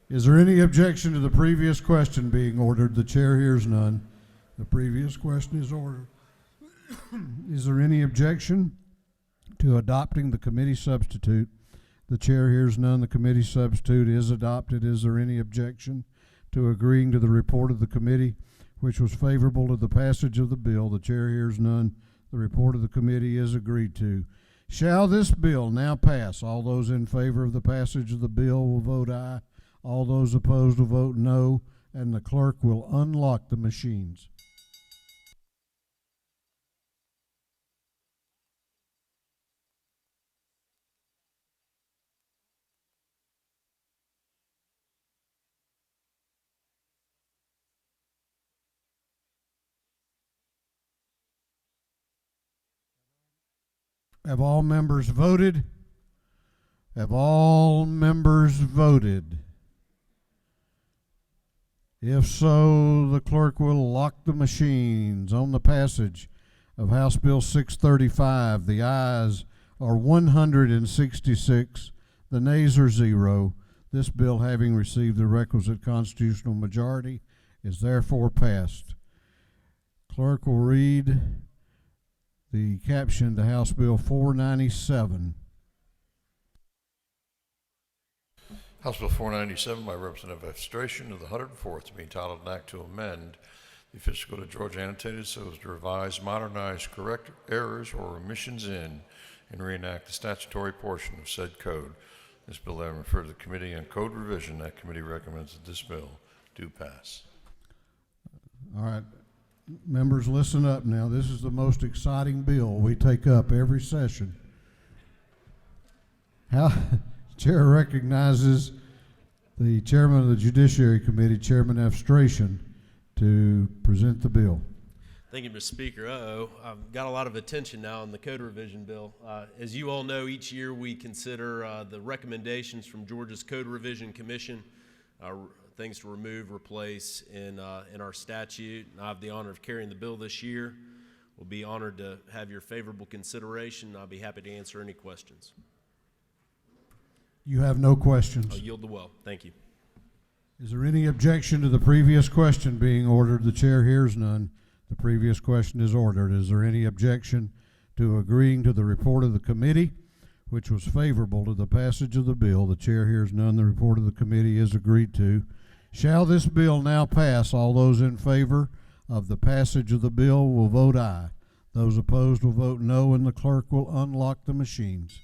Is there any objection to the previous question being ordered? The chair hears none. The previous question is ordered. Is there any objection to adopting the committee substitute? The chair hears none. The committee substitute is adopted. Is there any objection to agreeing to the report of the committee, which was favorable to the passage of the bill? The chair hears none. The report of the committee is agreed to. Shall this bill now pass? All those in favor of the passage of the bill will vote aye. All those opposed will vote no, and the clerk will unlock the machines. Have all members voted? Have all members voted? If so, the clerk will lock the machines on the passage of House Bill 635. The ayes are 166, the nays are 0. This bill, having received the requisite constitutional majority, is therefore passed. Clerk will read the caption to House Bill 497. House Bill 497 by Representative Administration of the 104th to be entitled an act to amend the official code of Georgia annotated so as to revise, modernize, correct errors or omissions in, and reenact the statutory portion of said code. This bill then referred to the Committee on Code Revision. That committee recommends that this bill do pass. All right. Members, listen up now. This is the most exciting bill we take up every session. Chair recognizes the chairman of the Judiciary Committee, Chairman F. Strachan, to present the bill. Thank you, Mr. Speaker. I've got a lot of attention now on the code revision bill. As you all know, each year we consider the recommendations from Georgia's Code Revision Commission, things to remove, replace in our statute. And I have the honor of carrying the bill this year. We'll be honored to have your favorable consideration. I'll be happy to answer any questions. You have no questions. I'll yield the well. Thank you. Is there any objection to the previous question being ordered? The chair hears none. The previous question is ordered. Is there any objection to agreeing to the report of the committee, which was favorable to the passage of the bill? The chair hears none. The report of the committee is agreed to. Shall this bill now pass? All those in favor of the passage of the bill will vote aye. Those opposed will vote no, and the clerk will unlock the machines.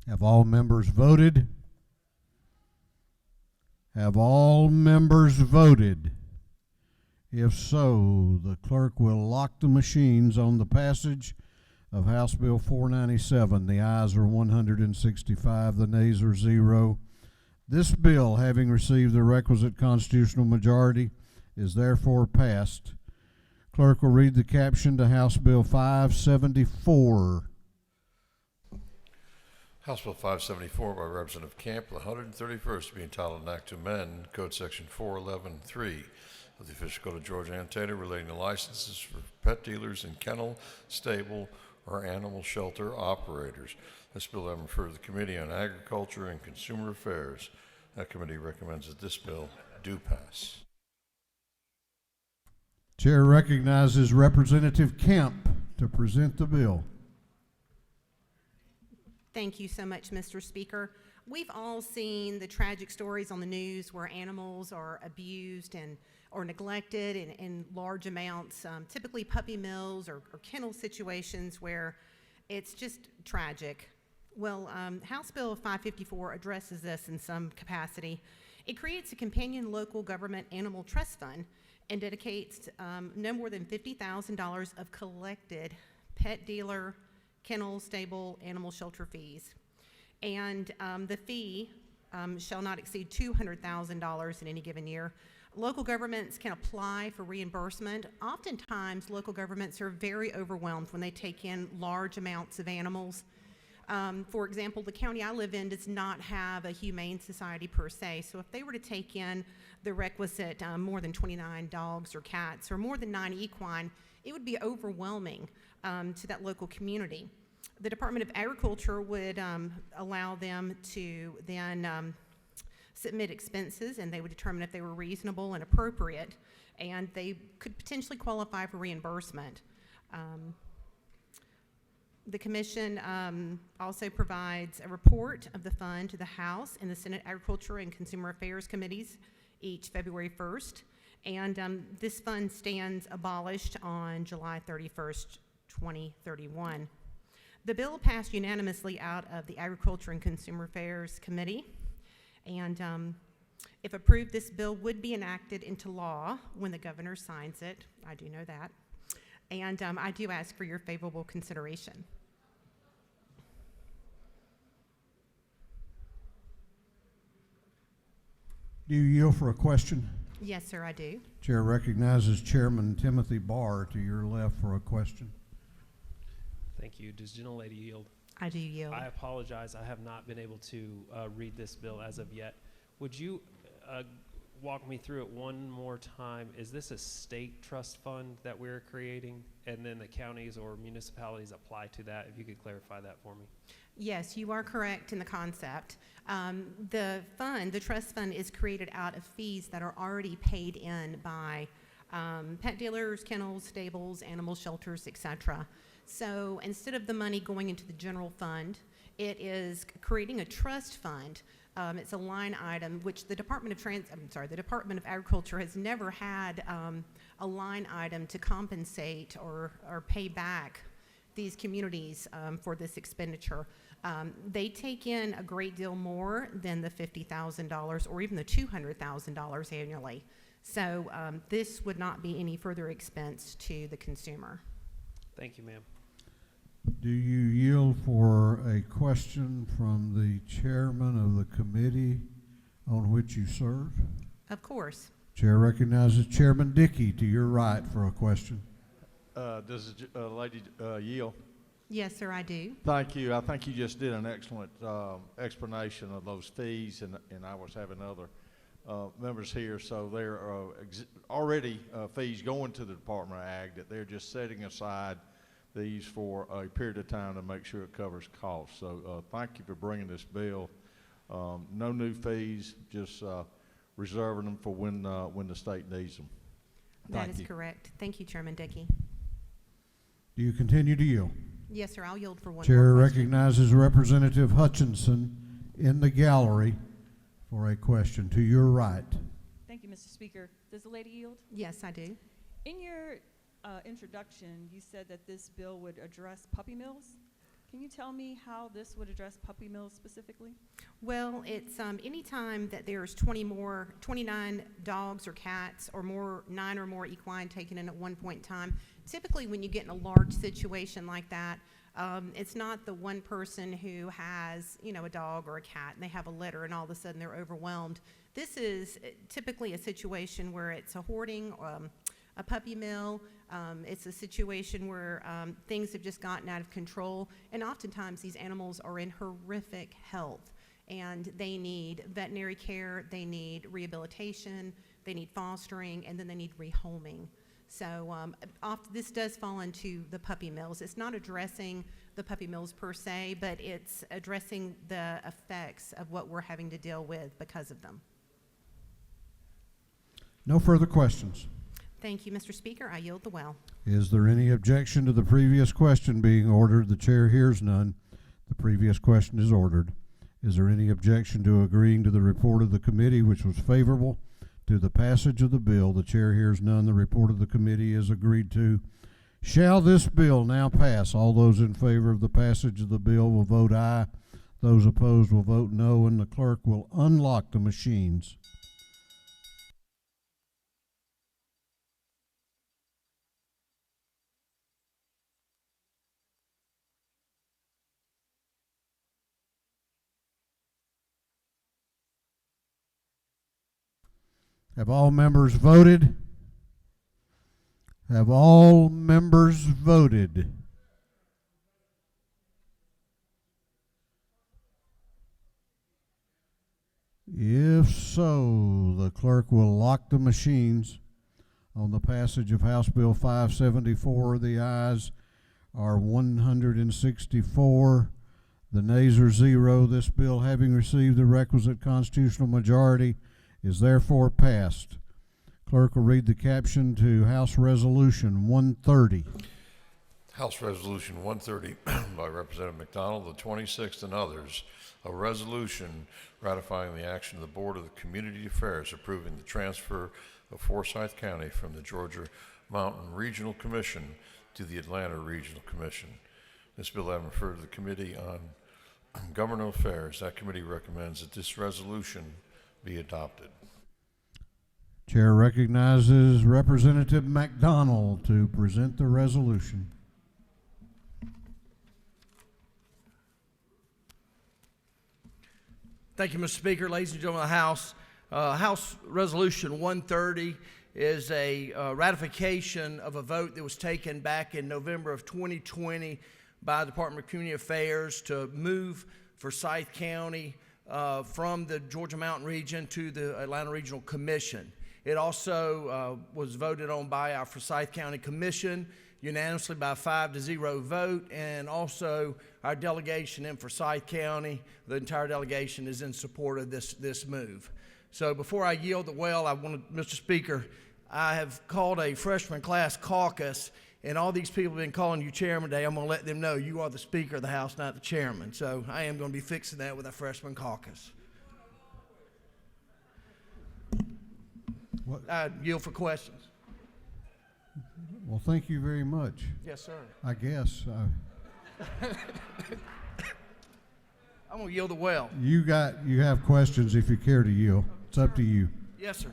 Have all members voted? Have all members voted? If so, the clerk will lock the machines on the passage of House Bill 497. The ayes are 165, the nays are 0. This bill, having received the requisite constitutional majority, is therefore passed. Clerk will read the caption to House Bill 574. House Bill 574 by Representative Camp, the 131st, to be entitled an act to amend Code Section 411.3 of the Official Code of Georgia Annotated relating to licenses for pet dealers in kennel, stable, or animal shelter operators. This bill has been referred to the Committee on Agriculture and Consumer Affairs. That committee recommends that this bill do pass. Chair recognizes Representative Kemp to present the bill. Thank you so much, Mr. Speaker. We've all seen the tragic stories on the news where animals are abused or neglected in large amounts, typically puppy mills or kennel situations where it's just tragic. Well, House Bill 554 addresses this in some capacity. It creates a companion local government animal trust fund and dedicates no more than $50,000 of collected pet dealer, kennel, stable, animal shelter fees. And the fee shall not exceed $200,000 in any given year. Local governments can apply for reimbursement. Oftentimes, local governments are very overwhelmed when they take in large amounts of animals. For example, the county I live in does not have a humane society per se, so if they were to take in the requisite more than 29 dogs or cats or more than 9 equine, it would be overwhelming to that local community. The Department of Agriculture would allow them to then submit expenses, and they would determine if they were reasonable and appropriate, and they could potentially qualify for reimbursement. The Commission also provides a report of the fund to the House and the Senate Agriculture and Consumer Affairs Committees each February 1st, and this fund stands abolished on July 31st, 2031. The bill passed unanimously out of the Agriculture and Consumer Affairs Committee, and if approved, this bill would be enacted into law when the governor signs it. I do know that. And I do ask for your favorable consideration. Do you yield for a question? Yes, sir, I do. Chair recognizes Chairman Timothy Barr to your left for a question. Thank you. Does gentlelady yield? I do yield. I apologize. I have not been able to read this bill as of yet. Would you walk me through it one more time? Is this a state trust fund that we're creating, and then the counties or municipalities apply to that? If you could clarify that for me. Yes, you are correct in the concept. The fund, the trust fund, is created out of fees that are already paid in by pet dealers, kennels, stables, animal shelters, etc. So instead of the money going into the general fund, it is creating a trust fund. It's a line item which the Department of Agriculture has never had a line item to compensate or pay back these communities for this expenditure. They take in a great deal more than the $50,000 or even the $200,000 annually. So this would not be any further expense to the consumer. Thank you, ma'am. Do you yield for a question from the chairman of the committee on which you serve? Of course. Chair recognizes Chairman Dickey to your right for a question. Does the lady yield? Yes, sir, I do. Thank you. I think you just did an excellent explanation of those fees, and I was having other members here, so there are already fees going to the Department of Ag that they're just setting aside these for a period of time to make sure it covers costs. So thank you for bringing this bill. No new fees, just reserving them for when the state needs them. That is correct. Thank you, Chairman Dickey. Do you continue to yield? Yes, sir, I'll yield for one Chair more question. recognizes Representative Hutchinson in the gallery for a question to your right. Thank you, Mr. Speaker. Does the lady yield? Yes, I do. In your introduction, you said that this bill would address puppy mills. Can you tell me how this would address puppy mills specifically? Well, it's any time that there's 29 dogs or cats or more, 9 or more equine taken in at one point in time. Typically, when you get in a large situation like that, it's not the one person who has, a dog or a cat and they have a litter and all of a sudden they're overwhelmed. This is typically a situation where it's a hoarding, a puppy mill. It's a situation where things have just gotten out of control, and oftentimes these animals are in horrific health, and they need veterinary care, they need rehabilitation, they need fostering, and then they need rehoming. So this does fall into the puppy mills. It's not addressing the puppy mills per se, but it's addressing the effects of what we're having to deal with because of them. No further questions. Thank you, Mr. Speaker. I yield the well. Is there any objection to the previous question being ordered? The chair hears none. The previous question is ordered. Is there any objection to agreeing to the report of the committee, which was favorable to the passage of the bill? The chair hears none. The report of the committee is agreed to. Shall this bill now pass? All those in favor of the passage of the bill will vote aye. Those opposed will vote no, and the clerk will unlock the machines. Have all members voted? Have all members voted? If so, the clerk will lock the machines on the passage of House Bill 574. The ayes are 164. The nays are 0. This bill, having received the requisite constitutional majority, is therefore passed. Clerk will read the caption to House Resolution 130. House Resolution 130 by Representative McDonald, the 26th, and others. A resolution ratifying the action of the Board of Community Affairs approving the transfer of Forsyth County from the Georgia Mountain Regional Commission to the Atlanta Regional Commission. This bill having referred to the Committee on Governmental Affairs. That committee recommends that this resolution be adopted. Chair recognizes Representative McDonald to present the resolution. Thank you, Mr. Speaker. Ladies and gentlemen of the House, House Resolution 130 is a ratification of a vote that was taken back in November of 2020 by the Department of Community Affairs to move Forsyth County from the Georgia Mountain region to the Atlanta Regional Commission. It also was voted on by our Forsyth County Commission unanimously by a 5-0 vote, and also our delegation in Forsyth County, the entire delegation is in support of this move. So before I yield the well, I want to, Mr. Speaker, I have called a freshman class caucus, and all these people have been calling you chairman today. I'm going to let them know you are the Speaker of the House, not the chairman. So I am going to be fixing that with a freshman caucus. I yield for questions. Well, thank you very much. Yes, sir. I guess. I'm going to yield the well. You have questions if you care to yield. It's up to you. Yes, sir.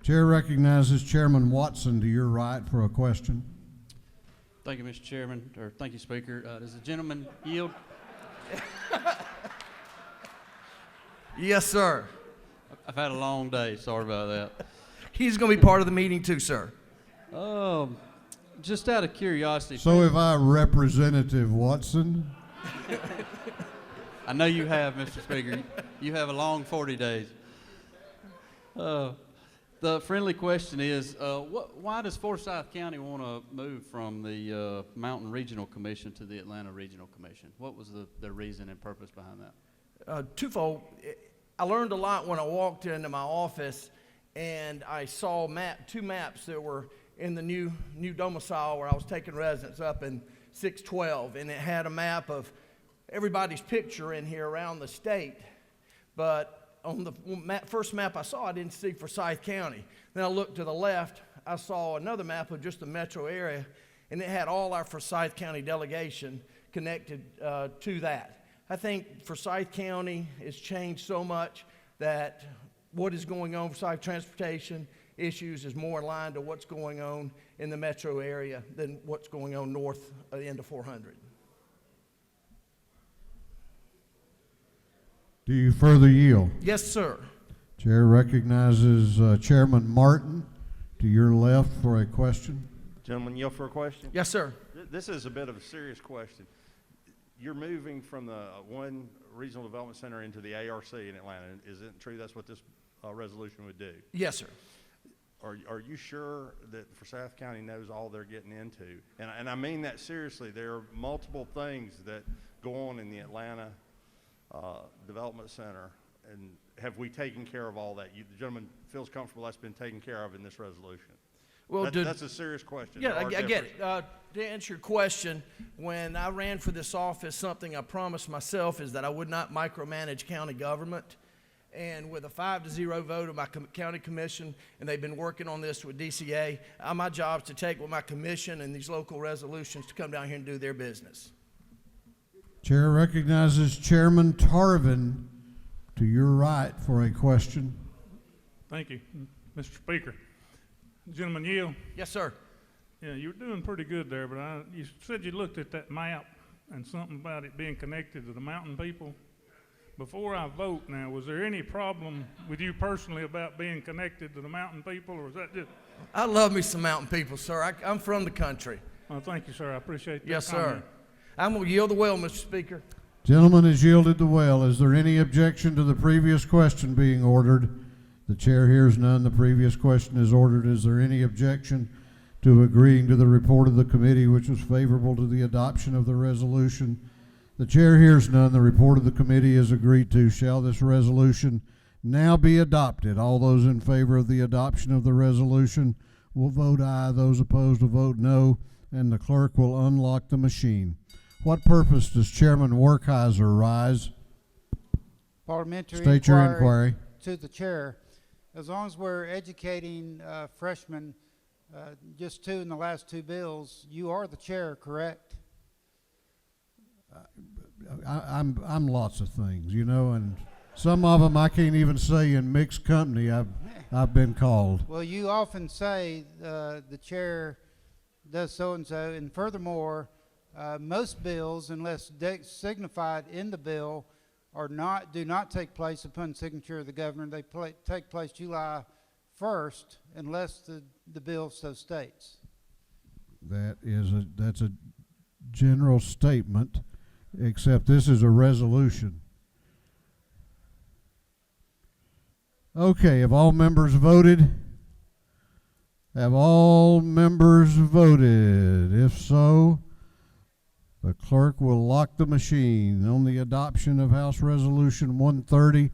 Chair recognizes Chairman Watson to your right for a question. Thank you, Mr. Chairman, or thank you, Speaker. Does the gentleman yield? Yes, sir. I've had a long day. Sorry about that. He's going to be part of the meeting too, sir. Just out of curiosity. So have I, Representative Watson. I know you have, Mr. Speaker. You have a long 40 days. The friendly question is, why does Forsyth County want to move from the Mountain Regional Commission to the Atlanta Regional Commission? What was the reason and purpose behind that? Twofold. I learned a lot when I walked into my office and I saw two maps that were in the new domicile where I was taking residence up in 612, and it had a map of everybody's picture in here around the state, but on the first map I saw, I didn't see Forsyth County. Then I looked to the left, I saw another map of just the metro area, and it had all our Forsyth County delegation connected to that. I think Forsyth County has changed so much that what is going on for Forsyth transportation issues is more in line to what's going on in the metro area than what's going on north of the end of 400. Do you further yield? Yes, sir. Chair recognizes Chairman Martin to your left for a question. Gentleman, yield for a question? Yes, sir. This is a bit of a serious question. You're moving from the one regional development center into the ARC in Atlanta. Is it true that's what this resolution would do? Yes, sir. Are you sure that Forsyth County knows all they're getting into? And I mean that seriously. There are multiple things that go on in the Atlanta Development Center, and have we taken care of all that? The gentleman feels comfortable that's been taken care of in this resolution. Well, that's a serious question. Yeah, I get it. To answer your question, when I ran for this office, something I promised myself is that I would not micromanage county government. And with a 5-0 vote of my county commission, and they've been working on this with DCA, my job is to take with my commission and these local resolutions to come down here and do their business. Chair recognizes Chairman Tarvin to your right for a question. Thank you, Mr. Speaker. Gentleman yield? Yes, sir. Yeah, you're doing pretty good there, but you said you looked at that map and something about it being connected to the mountain people. Before I vote now, was there any problem with you personally about being connected to the mountain people, or was that just... I love me some mountain people, sir. I'm from the country. Well, thank you, sir. I appreciate that. Yes, comment. sir. I'm going to yield the well, Mr. Speaker. Gentleman has yielded the well. Is there any objection to the previous question being ordered? The chair hears none. The previous question is ordered. Is there any objection to agreeing to the report of the committee, which was favorable to the adoption of the resolution? The chair hears none. The report of the committee is agreed to. Shall this resolution now be adopted? All those in favor of the adoption of the resolution will vote aye. Those opposed will vote no, and the clerk will unlock the machine. What purpose does Chairman Werkheiser rise? Parliamentary State your inquiry. To the chair. As long as we're educating freshmen, just two in the last two bills, you are the chair, correct? I'm lots of things, you know, and some of them I can't even say in mixed company. I've been called. Well, you often say the chair does so and so, and furthermore, most bills, unless signified in the bill, do not take place upon signature of the governor. They take place July 1st, unless the bill so states. That's a general statement, except this is a resolution. Okay, have all members voted? Have all members voted? If so, the clerk will lock the machine. On the adoption of House Resolution 130,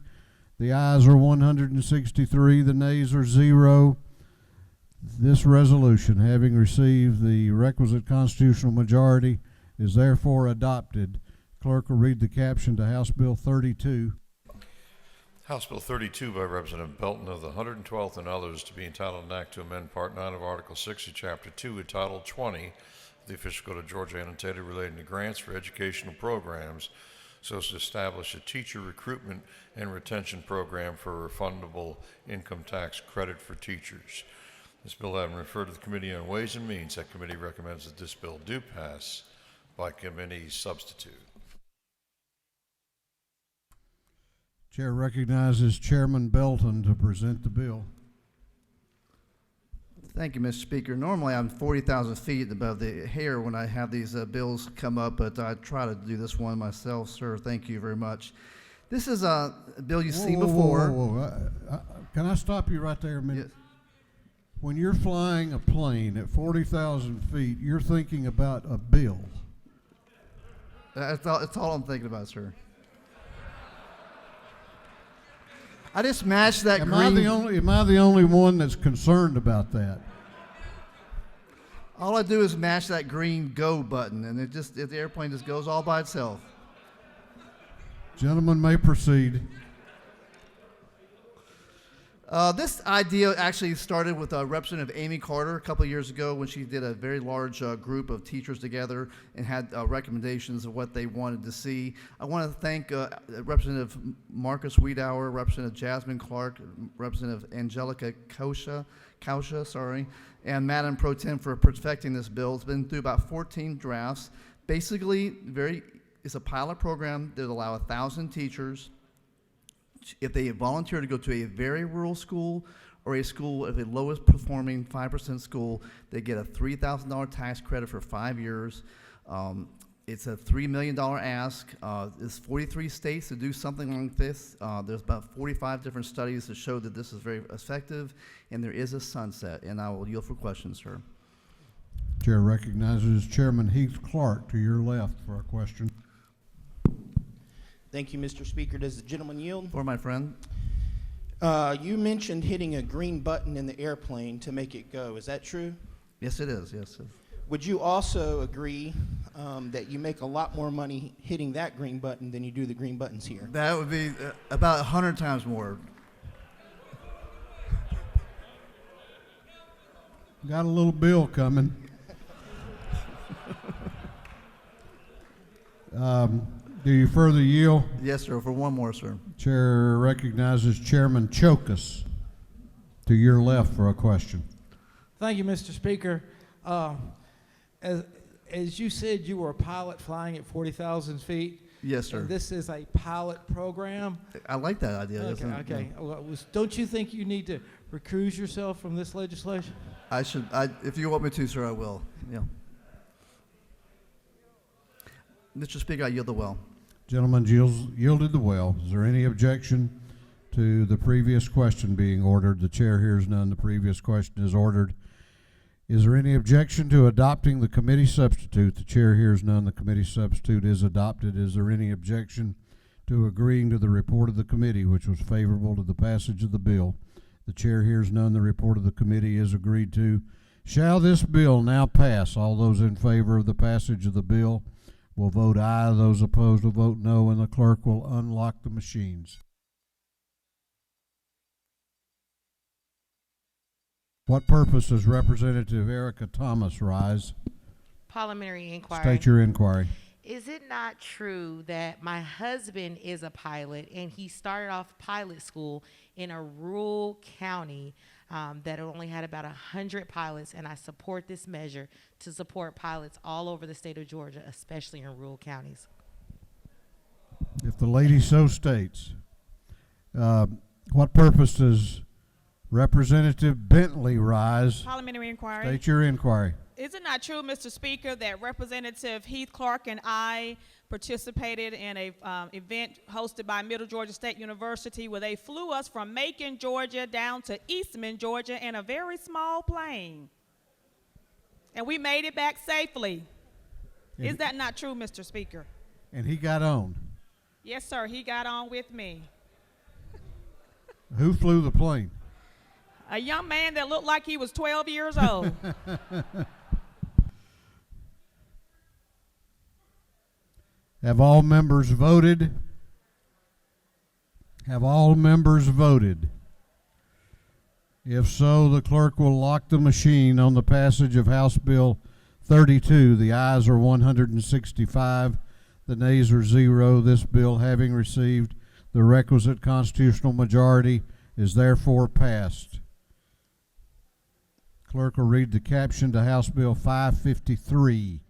the ayes are 163, the nays are 0. This resolution, having received the requisite constitutional majority, is therefore adopted. Clerk will read the caption to House Bill 32. House Bill 32 by Representative Belton of the 112th and others, to be entitled an act to amend Part 9 of Article 60, Chapter 2, entitled 20, the official code of Georgia annotated relating to grants for educational programs so as to establish a teacher recruitment and retention program for refundable income tax credit for teachers. This bill having referred to the Committee on Ways and Means, that committee recommends that this bill do pass by committee substitute. Chair recognizes Chairman Belton to present the bill. Thank you, Mr. Speaker. Normally, I'm 40,000 feet above the hair when I have these bills come up, but I try to do this one myself, sir. Thank you very much. This is a bill you've seen before. Can I stop you right there a minute? Yes. When you're flying a plane at 40,000 feet, you're thinking about a bill. That's all I'm thinking about, sir. I just matched that Am green. I the only one that's concerned about that? All I do is mash that green go button, and the airplane just goes all by itself. Gentlemen may proceed. This idea actually started with Representative Amy Carter a couple of years ago when she did a very large group of teachers together and had recommendations of what they wanted to see. I want to thank Representative Marcus Wiedauer, Representative Jasmine Clark, Representative Angelica Kausha, and Madam Pro Tem for perfecting this bill. It's been through about 14 drafts. Basically, it's a pilot program that will allow 1,000 teachers, if they volunteer to go to a very rural school or a school of the lowest performing 5% school, they get a $3,000 tax credit for 5 years. It's a $3 million ask. There's 43 states to do something like this. There's about 45 different studies that show that this is very effective, and there is a sunset. And I will yield for questions, sir. Chair recognizes Chairman Heath Clark to your left for a question. Thank you, Mr. Speaker. Does the gentleman yield? For my friend. You mentioned hitting a green button in the airplane to make it go. Is that true? Yes, it is. Yes. Would you also agree that you make a lot more money hitting that green button than you do the green buttons here? That would be about 100 times more. Got a little bill coming. Do you further yield? Yes, sir. For one more, sir. Chair recognizes Chairman Chokas to your left for a question. Thank you, Mr. Speaker. As you said, you were a pilot flying at 40,000 feet. Yes, sir. And this is a pilot program. I like that idea. Okay. Well, don't you think you need to recuse yourself from this legislation? I should. If you want me to, sir, I will. Yeah. Mr. Speaker, I yield the well. Gentleman yielded the well. Is there any objection to the previous question being ordered? The chair hears none. The previous question is ordered. Is there any objection to adopting the committee substitute? The chair hears none. The committee substitute is adopted. Is there any objection to agreeing to the report of the committee, which was favorable to the passage of the bill? The chair hears none. The report of the committee is agreed to. Shall this bill now pass? All those in favor of the passage of the bill will vote aye. Those opposed will vote no, and the clerk will unlock the machines. What purpose does Representative Erica Thomas rise? Parliamentary inquiry. State your inquiry. Is it not true that my husband is a pilot and he started off pilot school in a rural county that only had about 100 pilots, and I support this measure to support pilots all over the state of Georgia, especially in rural counties? If the lady so states. What purpose does Representative Bentley rise? Parliamentary inquiry. State your inquiry. Is it not true, Mr. Speaker, that Representative Heath Clark and I participated in a event hosted by Middle Georgia State University where they flew us from Macon, Georgia down to Eastman, Georgia in a very small plane? And we made it back safely. Is that not true, Mr. Speaker? And he got on. Yes, sir. He got on with me. Who flew the plane? A young man that looked like he was 12 years old. Have all members voted? Have all members voted? If so, the clerk will lock the machine on the passage of House Bill 32. The ayes are 165. The nays are 0. This bill, having received the requisite constitutional majority, is therefore passed. Clerk will read the caption to House Bill 553.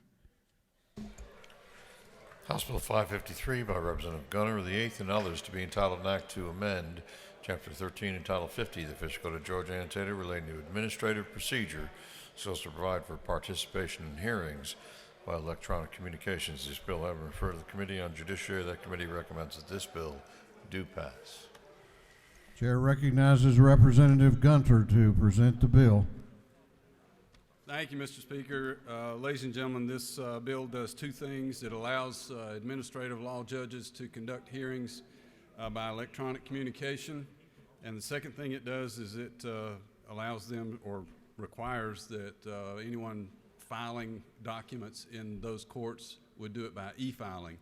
House Bill 553 by Representative Gunner, the 8th, and others, to be entitled an act to amend Chapter 13 and Title 50 of the Official Code of Georgia annotated relating to administrative procedure so as to provide for participation in hearings by electronic communications. This bill having referred to the Committee on Judiciary, that committee recommends that this bill do pass. Chair recognizes Representative Gunter to present the bill. Thank you, Mr. Speaker. Ladies and gentlemen, this bill does two things. It allows administrative law judges to conduct hearings by electronic communication. And the second thing it does is it allows them or requires that anyone filing documents in those courts would do it by e-filing.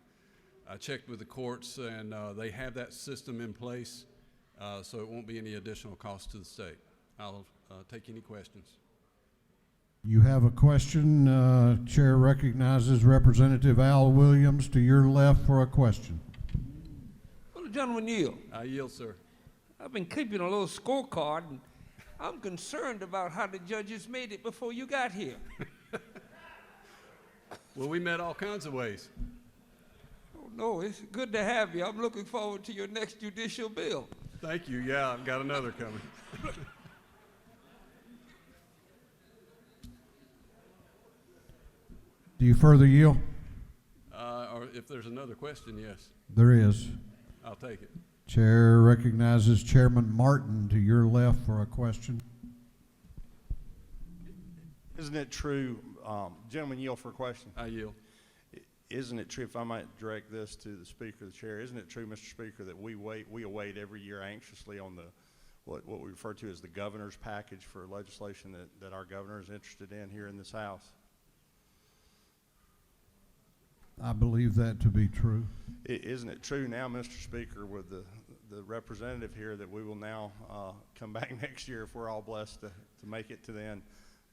I checked with the courts and they have that system in place, so it won't be any additional cost to the state. I'll take any questions. You have a question. Chair recognizes Representative Al Williams to your left for a question. Will the gentleman yield? I yield, sir. I've been keeping a little scorecard, and I'm concerned about how the judges made it before you got here. Well, we met all kinds of ways. Oh, no, it's good to have you. I'm looking forward to your next judicial bill. Thank you. Yeah, I've got another coming. Do you further yield? Or if there's another question, yes. There is. I'll take it. Chair recognizes Chairman Martin to your left for a question. Isn't it true, gentlemen, yield for a question? I yield. Isn't it true, if I might direct this to the Speaker, the Chair, isn't it true, Mr. Speaker, that we await every year anxiously on what we refer to as the governor's package for legislation that our governor is interested in here in this House? I believe that to be true. Isn't it true now, Mr. Speaker, with the representative here, that we will now come back next year if we're all blessed to make it to the end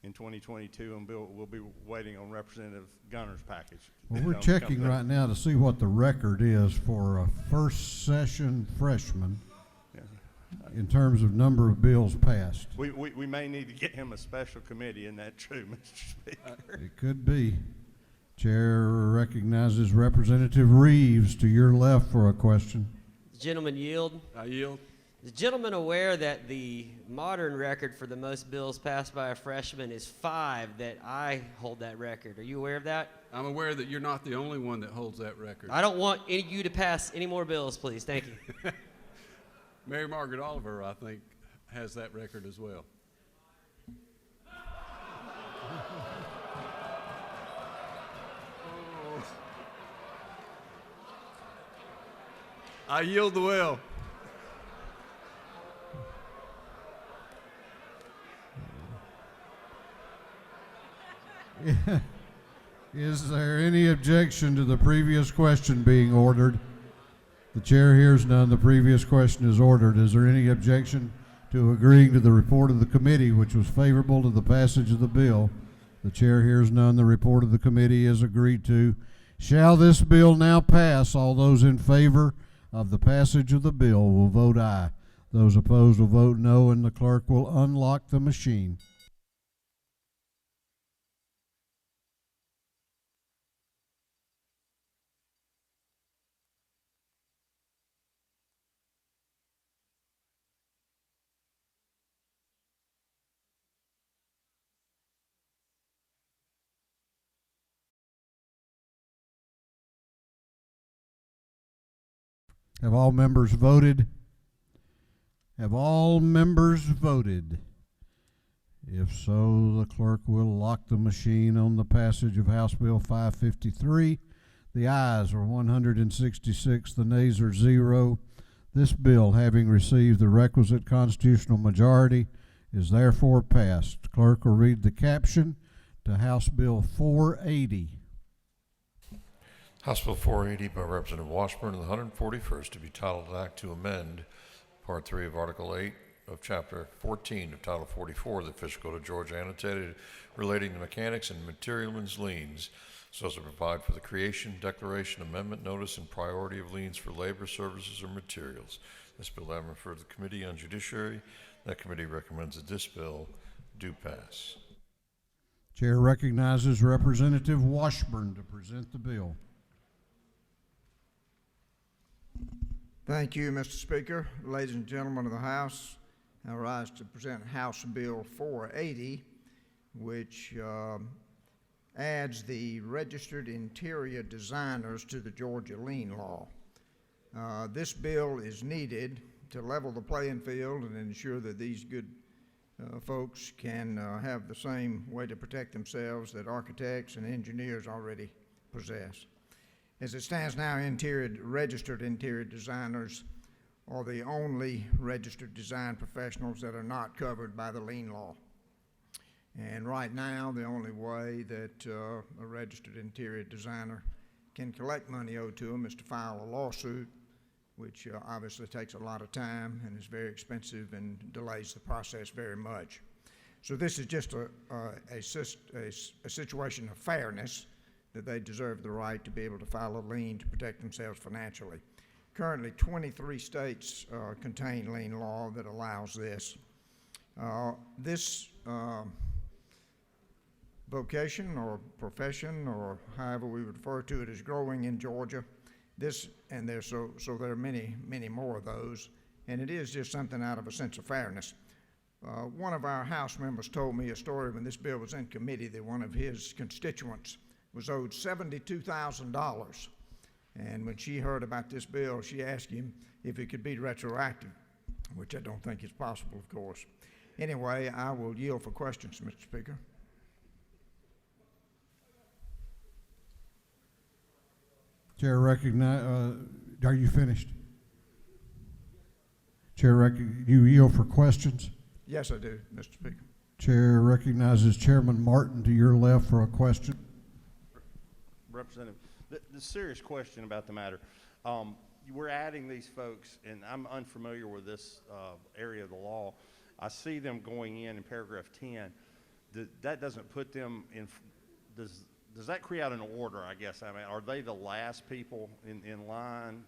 in 2022, and we'll be waiting on Representative Gunner's package. Well, we're checking right now to see what the record is for a first session freshman in terms of number of bills passed. We may need to get him a special committee. Isn't that true, Mr. Speaker? It could be. Chair recognizes Representative Reeves to your left for a question. The gentleman yield. I yield. Is the gentleman aware that the modern record for the most bills passed by a freshman is 5, that I hold that record? Are you aware of that? I'm aware that you're not the only one that holds that record. I don't want you to pass any more bills, please. Thank you. Mary Margaret Oliver, I think, has that record as well. I yield the will. Is there any objection to the previous question being ordered? The chair hears none. The previous question is ordered. Is there any objection to agreeing to the report of the committee, which was favorable to the passage of the bill? The chair hears none. The report of the committee is agreed to. Shall this bill now pass? All those in favor of the passage of the bill will vote aye. Those opposed will vote no, and the clerk will unlock the machine. Have all members voted? Have all members voted? If so, the clerk will lock the machine on the passage of House Bill 553. The ayes are 166, the nays are 0. This bill, having received the requisite constitutional majority, is therefore passed. Clerk will read the caption to House Bill 480. House Bill 480 by Representative Washburn, the 141st, to be titled an act to amend Part 3 of Article 8 of Chapter 14 of Title 44 of the Official Code of Georgia annotated relating to mechanics and materialmen's liens so as to provide for the creation, declaration, amendment, notice, and priority of liens for labor, services, or materials. This bill having referred to the Committee on Judiciary. That committee recommends that this bill do pass. Chair recognizes Representative Washburn to present the bill. Thank you, Mr. Speaker. Ladies and gentlemen of the House, I rise to present House Bill 480, which adds the registered interior designers to the Georgia lien law. This bill is needed to level the playing field and ensure that these good folks can have the same way to protect themselves that architects and engineers already possess. As it stands now, registered interior designers are the only registered design professionals that are not covered by the lien law. And right now, the only way that a registered interior designer can collect money owed to them is to file a lawsuit, which obviously takes a lot of time and is very expensive and delays the process very much. So this is just a situation of fairness, that they deserve the right to be able to file a lien to protect themselves financially. Currently, 23 states contain lien law that allows this. This vocation or profession, or however we would refer to it, is growing in Georgia. So there are many, many more of those, and it is just something out of a sense of fairness. One of our House members told me a story when this bill was in committee that one of his constituents was owed $72,000. And when she heard about this bill, she asked him if it could be retroactive, which I don't think is possible, of course. Anyway, I will yield for questions, Mr. Speaker. Chair recognize, are you finished? Chair, you yield for questions? Yes, I do, Mr. Speaker. Chair recognizes Chairman Martin to your left for a question. Representative, the serious question about the matter. We're adding these folks, and I'm unfamiliar with this area of the law. I see them going in paragraph 10. That doesn't put them in, does that create an order, I guess? I mean, are they the last people in line?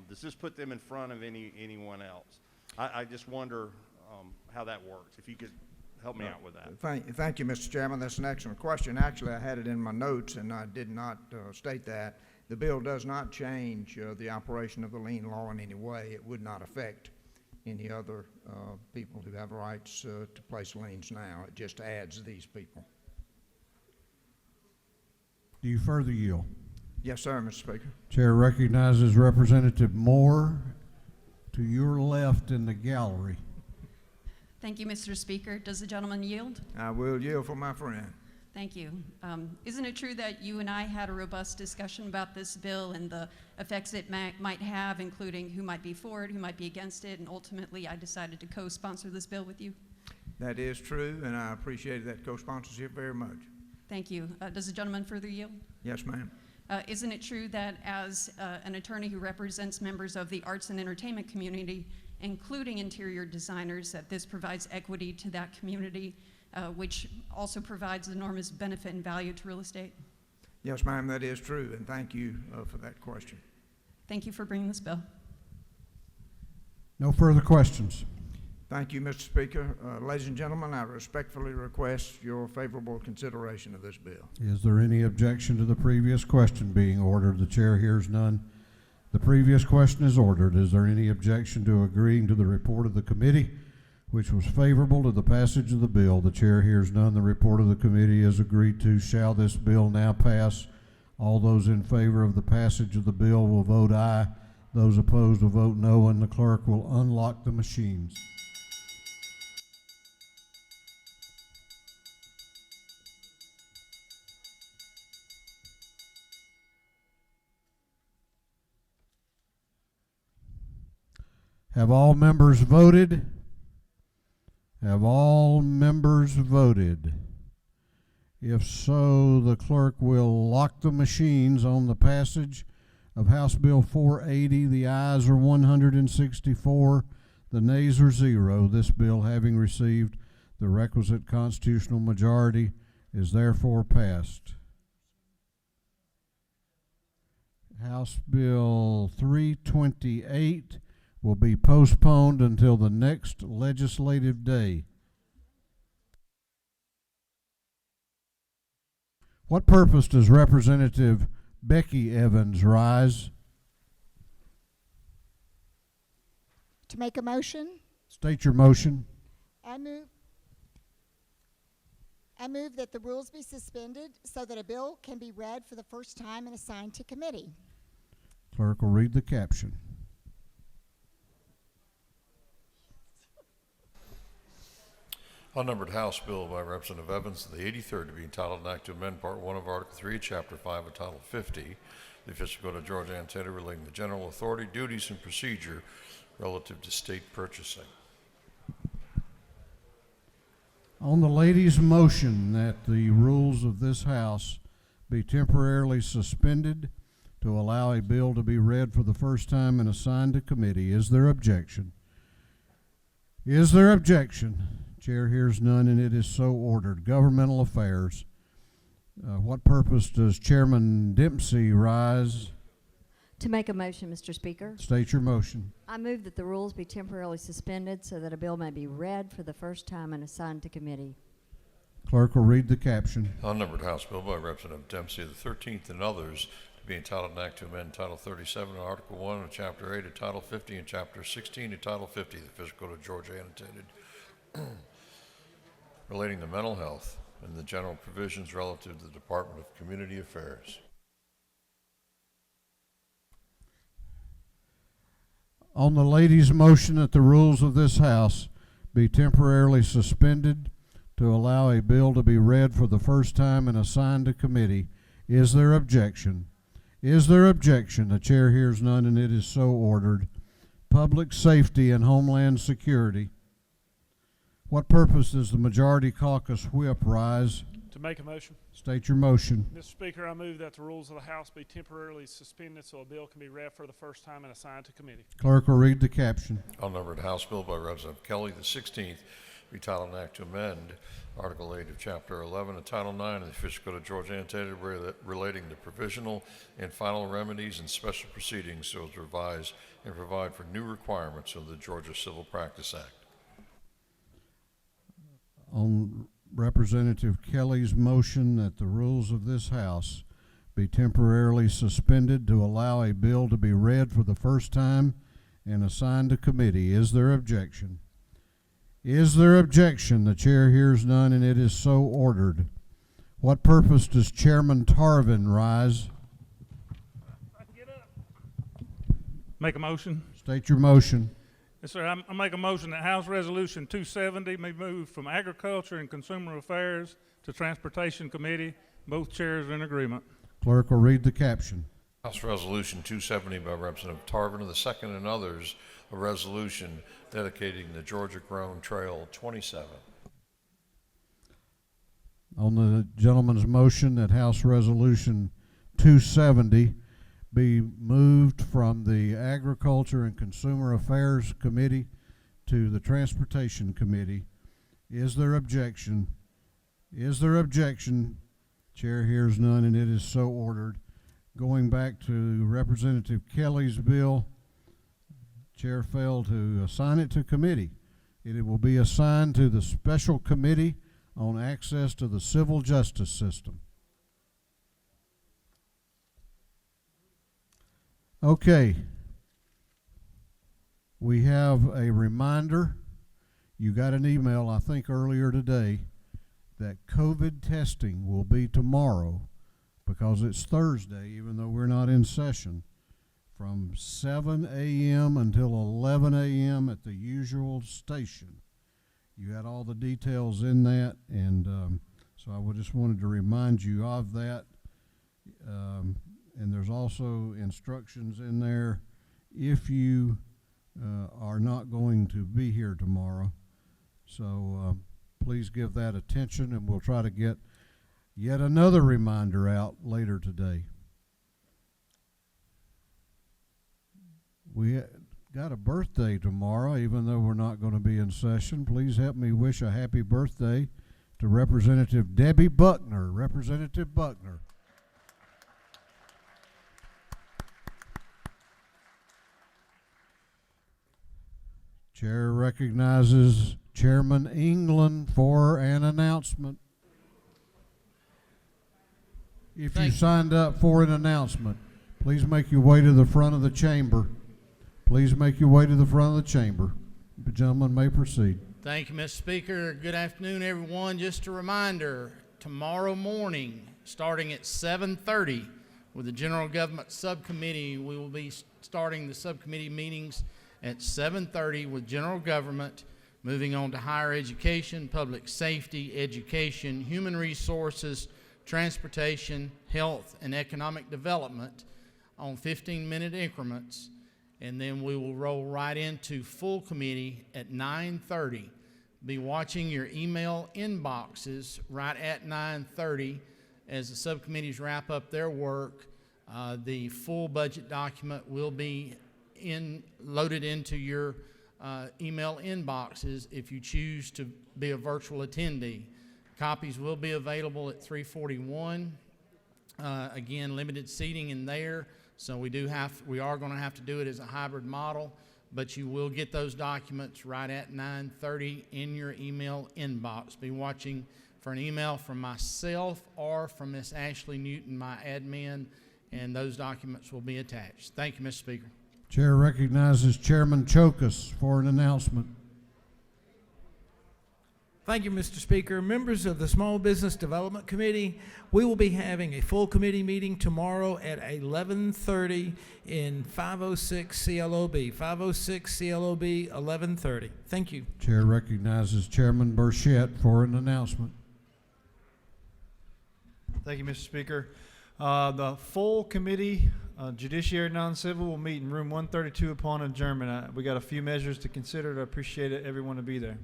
Does this put them in front of anyone else? I just wonder how that works. If you could help me out with that. Thank you, Mr. Chairman. That's an excellent question. Actually, I had it in my notes, and I did not state that. The bill does not change the operation of the lien law in any way. It would not affect any other people who have rights to place liens now. It just adds these people. Do you further yield? Yes, sir, Mr. Speaker. Chair recognizes Representative Moore to your left in the gallery. Thank you, Mr. Speaker. Does the gentleman yield? I will yield for my friend. Thank you. Isn't it true that you and I had a robust discussion about this bill and the effects it might have, including who might be for it, who might be against it, and ultimately I decided to co-sponsor this bill with you? That is true, and I appreciated that co-sponsorship very much. Thank you. Does the gentleman further yield? Yes, ma'am. Isn't it true that as an attorney who represents members of the arts and entertainment community, including interior designers, that this provides equity to that community, which also provides enormous benefit and value to real estate? Yes, ma'am, that is true, and thank you for that question. Thank you for bringing this bill. No further questions. Thank you, Mr. Speaker. Ladies and gentlemen, I respectfully request your favorable consideration of this bill. Is there any objection to the previous question being ordered? The chair hears none. The previous question is ordered. Is there any objection to agreeing to the report of the committee, which was favorable to the passage of the bill? The chair hears none. The report of the committee is agreed to. Shall this bill now pass? All those in favor of the passage of the bill will vote aye. Those opposed will vote no, and the clerk will unlock the machines. Have all members voted? Have all members voted? If so, the clerk will lock the machines on the passage of House Bill 480. The ayes are 164, the nays are 0. This bill, having received the requisite constitutional majority, is therefore passed. House Bill 328 will be postponed until the next legislative day. What purpose does Representative Becky Evans rise? To make a motion, State your motion. I move that the rules be suspended so that a bill can be read for the first time and assigned to committee. Clerk will read the caption. Unnumbered House Bill by Representative Evans, the 83rd, to be entitled an act to amend Part 1 of Article 3, Chapter 5 of Title 50, the official code of Georgia annotated relating to general authority, duties, and procedure relative to state purchasing. On the lady's motion that the rules of this House be temporarily suspended to allow a bill to be read for the first time and assigned to committee, is there objection? Is there objection? Chair hears none, and it is so ordered. Governmental Affairs. What purpose does Chairman Dempsey rise? To make a motion, Mr. Speaker. State your motion. I move that the rules be temporarily suspended so that a bill may be read for the first time and assigned to committee. Clerk will read the caption. Unnumbered House Bill by Representative Dempsey, the 13th, and others, to be entitled an act to amend Title 37 of Article 1 of Chapter 8 of Title 50 and Chapter 16 of Title 50, the official code of Georgia annotated, relating to mental health and the general provisions relative to the Department of Community Affairs. On the lady's motion that the rules of this House be temporarily suspended to allow a bill to be read for the first time and assigned to committee, is there objection? Is there objection? The chair hears none, and it is so ordered. Public Safety and Homeland Security. What purpose does the Majority Caucus whip rise? To make a motion. State your motion. Mr. Speaker, I move that the rules of the House be temporarily suspended so a bill can be read for the first time and assigned to committee. Clerk will read the caption. Unnumbered House Bill by Representative Kelly, the 16th, be titled an act to amend Article 8 of Chapter 11 of Title 9 of the official code of Georgia annotated relating to provisional and final remedies and special proceedings so as to revise and provide for new requirements of the Georgia Civil Practice Act. On Representative Kelly's motion that the rules of this House be temporarily suspended to allow a bill to be read for the first time and assigned to committee, is there objection? Is there objection? The chair hears none, and it is so ordered. What purpose does Chairman Tarvin rise? Make a motion. State your motion. Yes, sir. I make a motion that House Resolution 270 be moved from Agriculture and Consumer Affairs to Transportation Committee. Both chairs are in agreement. Clerk will read the caption. House Resolution 270 by Representative Tarvin of the 2nd and others, a resolution dedicating the Georgia Grown Trail 27. On the gentleman's motion that House Resolution 270 be moved from the Agriculture and Consumer Affairs Committee to the Transportation Committee, is there objection? Is there objection? Chair hears none, and it is so ordered. Going back to Representative Kelly's bill, Chair failed to assign it to committee. It will be assigned to the Special Committee on Access to the Civil Justice System. Okay. We have a reminder. You got an email, I think, earlier today that COVID testing will be tomorrow because it's Thursday, even though we're not in session, from 7 a.m. until 11 a.m. at the usual station. You had all the details in that, and so I just wanted to remind you of that. And there's also instructions in there if you are not going to be here tomorrow. So please give that attention, and we'll try to get yet another reminder out later today. We got a birthday tomorrow, even though we're not going to be in session. Please help me wish a happy birthday to Representative Debbie Buckner. Representative Buckner. Chair recognizes Chairman England for an announcement. If you signed up for an announcement, please make your way to the front of the chamber. Please make your way to the front of the chamber. The gentleman may proceed. Thank you, Mr. Speaker. Good afternoon, everyone. Just a reminder, tomorrow morning, starting at 7:30, with the General Government Subcommittee, we will be starting the subcommittee meetings at 7:30 with General Government, moving on to higher education, public safety, education, human resources, transportation, health, and economic development on 15-minute increments. And then we will roll right into full committee at 9:30. Be watching your email inboxes right at 9:30 as the subcommittees wrap up their work. The full budget document will be loaded into your email inboxes if you choose to be a virtual attendee. Copies will be available at 341. Again, limited seating in there. So we are going to have to do it as a hybrid model, but you will get those documents right at 9:30 in your email inbox. Be watching for an email from myself or from Miss Ashley Newton, my admin, and those documents will be attached. Thank you, Mr. Speaker. Chair recognizes Chairman Chokus for an announcement. Thank you, Mr. Speaker. Members of the Small Business Development Committee, we will be having a full committee meeting tomorrow at 11:30 in 506 CLOB. 506 CLOB, 11:30. Thank you. Chair recognizes Chairman Burchett for an announcement. Thank you, Mr. Speaker. The full committee, Judiciary Non-Civil, will meet in room 132 upon adjournment. We got a few measures to consider. I appreciate everyone to be there.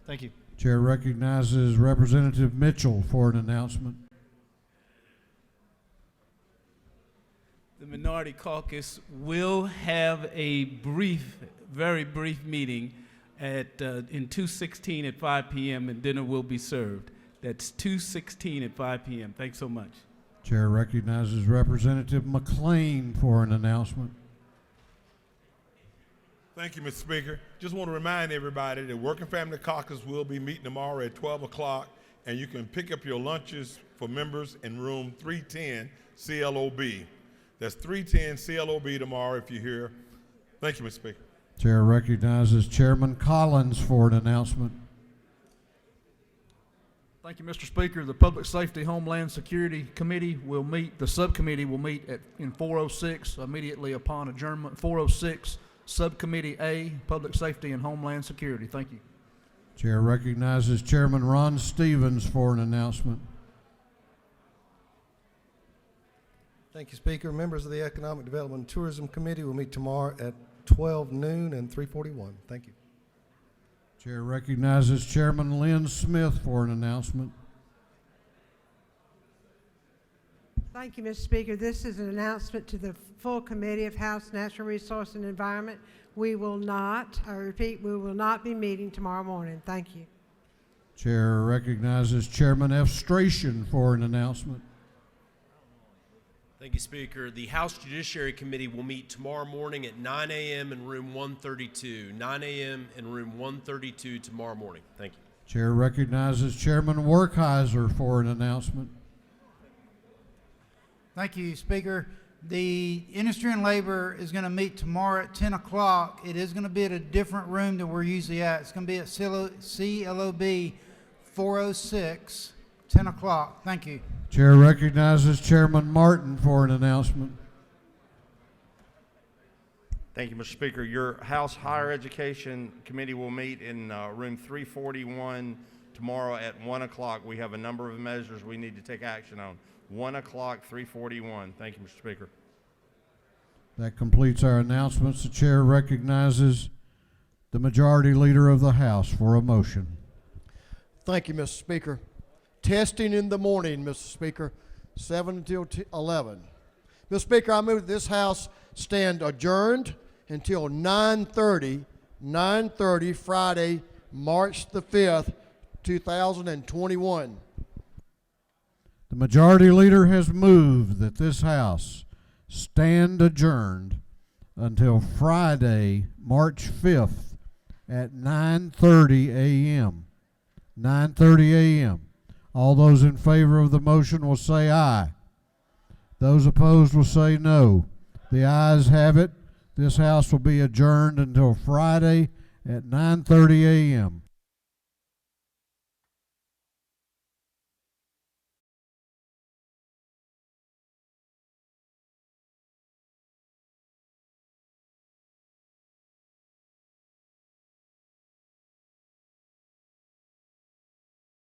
Thank you. Chair recognizes Representative Mitchell for an announcement. The Minority Caucus will have a brief, very brief meeting at in 216 at 5 p.m. and dinner will be served. That's 216 at 5 p.m. Thanks so much. Chair recognizes Representative McLean for an announcement. Thank you, Mr. Speaker. Just want to remind everybody that Working Family Caucus will be meeting tomorrow at 12 o'clock, and you can pick up your lunches for members in room 310 CLOB. That's 310 CLOB tomorrow if you're here. Thank you, Mr. Speaker. Chair recognizes Chairman Collins for an announcement. Thank you, Mr. Speaker. The Public Safety Homeland Security Committee will meet, the subcommittee will meet in 406 immediately upon adjournment. 406 Subcommittee A, Public Safety and Homeland Security. Thank you. Chair recognizes Chairman Ron Stevens for an announcement. Thank you, Speaker. Members of the Economic Development and Tourism Committee will meet tomorrow at 12 noon and 3:41. Thank you. Chair recognizes Chairman Lynn Smith for an announcement. Thank you, Mr. Speaker. This is an announcement to the full Committee of House Natural Resource and Environment. We will not, I repeat, we will not be meeting tomorrow morning. Thank you. Chair recognizes Chairman F. Strachan for an announcement. Thank you, Speaker. The House Judiciary Committee will meet tomorrow morning at 9 a.m. in room 132. 9 a.m. in room 132 tomorrow morning. Thank you. Chair recognizes Chairman Werkheiser for an announcement. Thank you, Speaker. The Industry and Labor is going to meet tomorrow at 10 o'clock. It is going to be at a different room than we're usually at. It's going to be at CLOB 406, 10 o'clock. Thank you. Chair recognizes Chairman Martin for an announcement. Thank you, Mr. Speaker. Your House Higher Education Committee will meet in room 341 tomorrow at 1 o'clock. We have a number of measures we need to take action on. 1 o'clock, 341. Thank you, Mr. Speaker. That completes our announcements. The chair recognizes the Majority Leader of the House for a motion. Thank you, Mr. Speaker. Testing in the morning, Mr. Speaker, 7 until 11. Mr. Speaker, I move that this House stand adjourned until 9:30 Friday, March the 5th, 2021. The Majority Leader has moved that this House stand adjourned until Friday, March 5th, at 9:30 a.m. 9:30 a.m. All those in favor of the motion will say aye. Those opposed will say no. The ayes have it. This House will be adjourned until Friday at 9:30 a.m.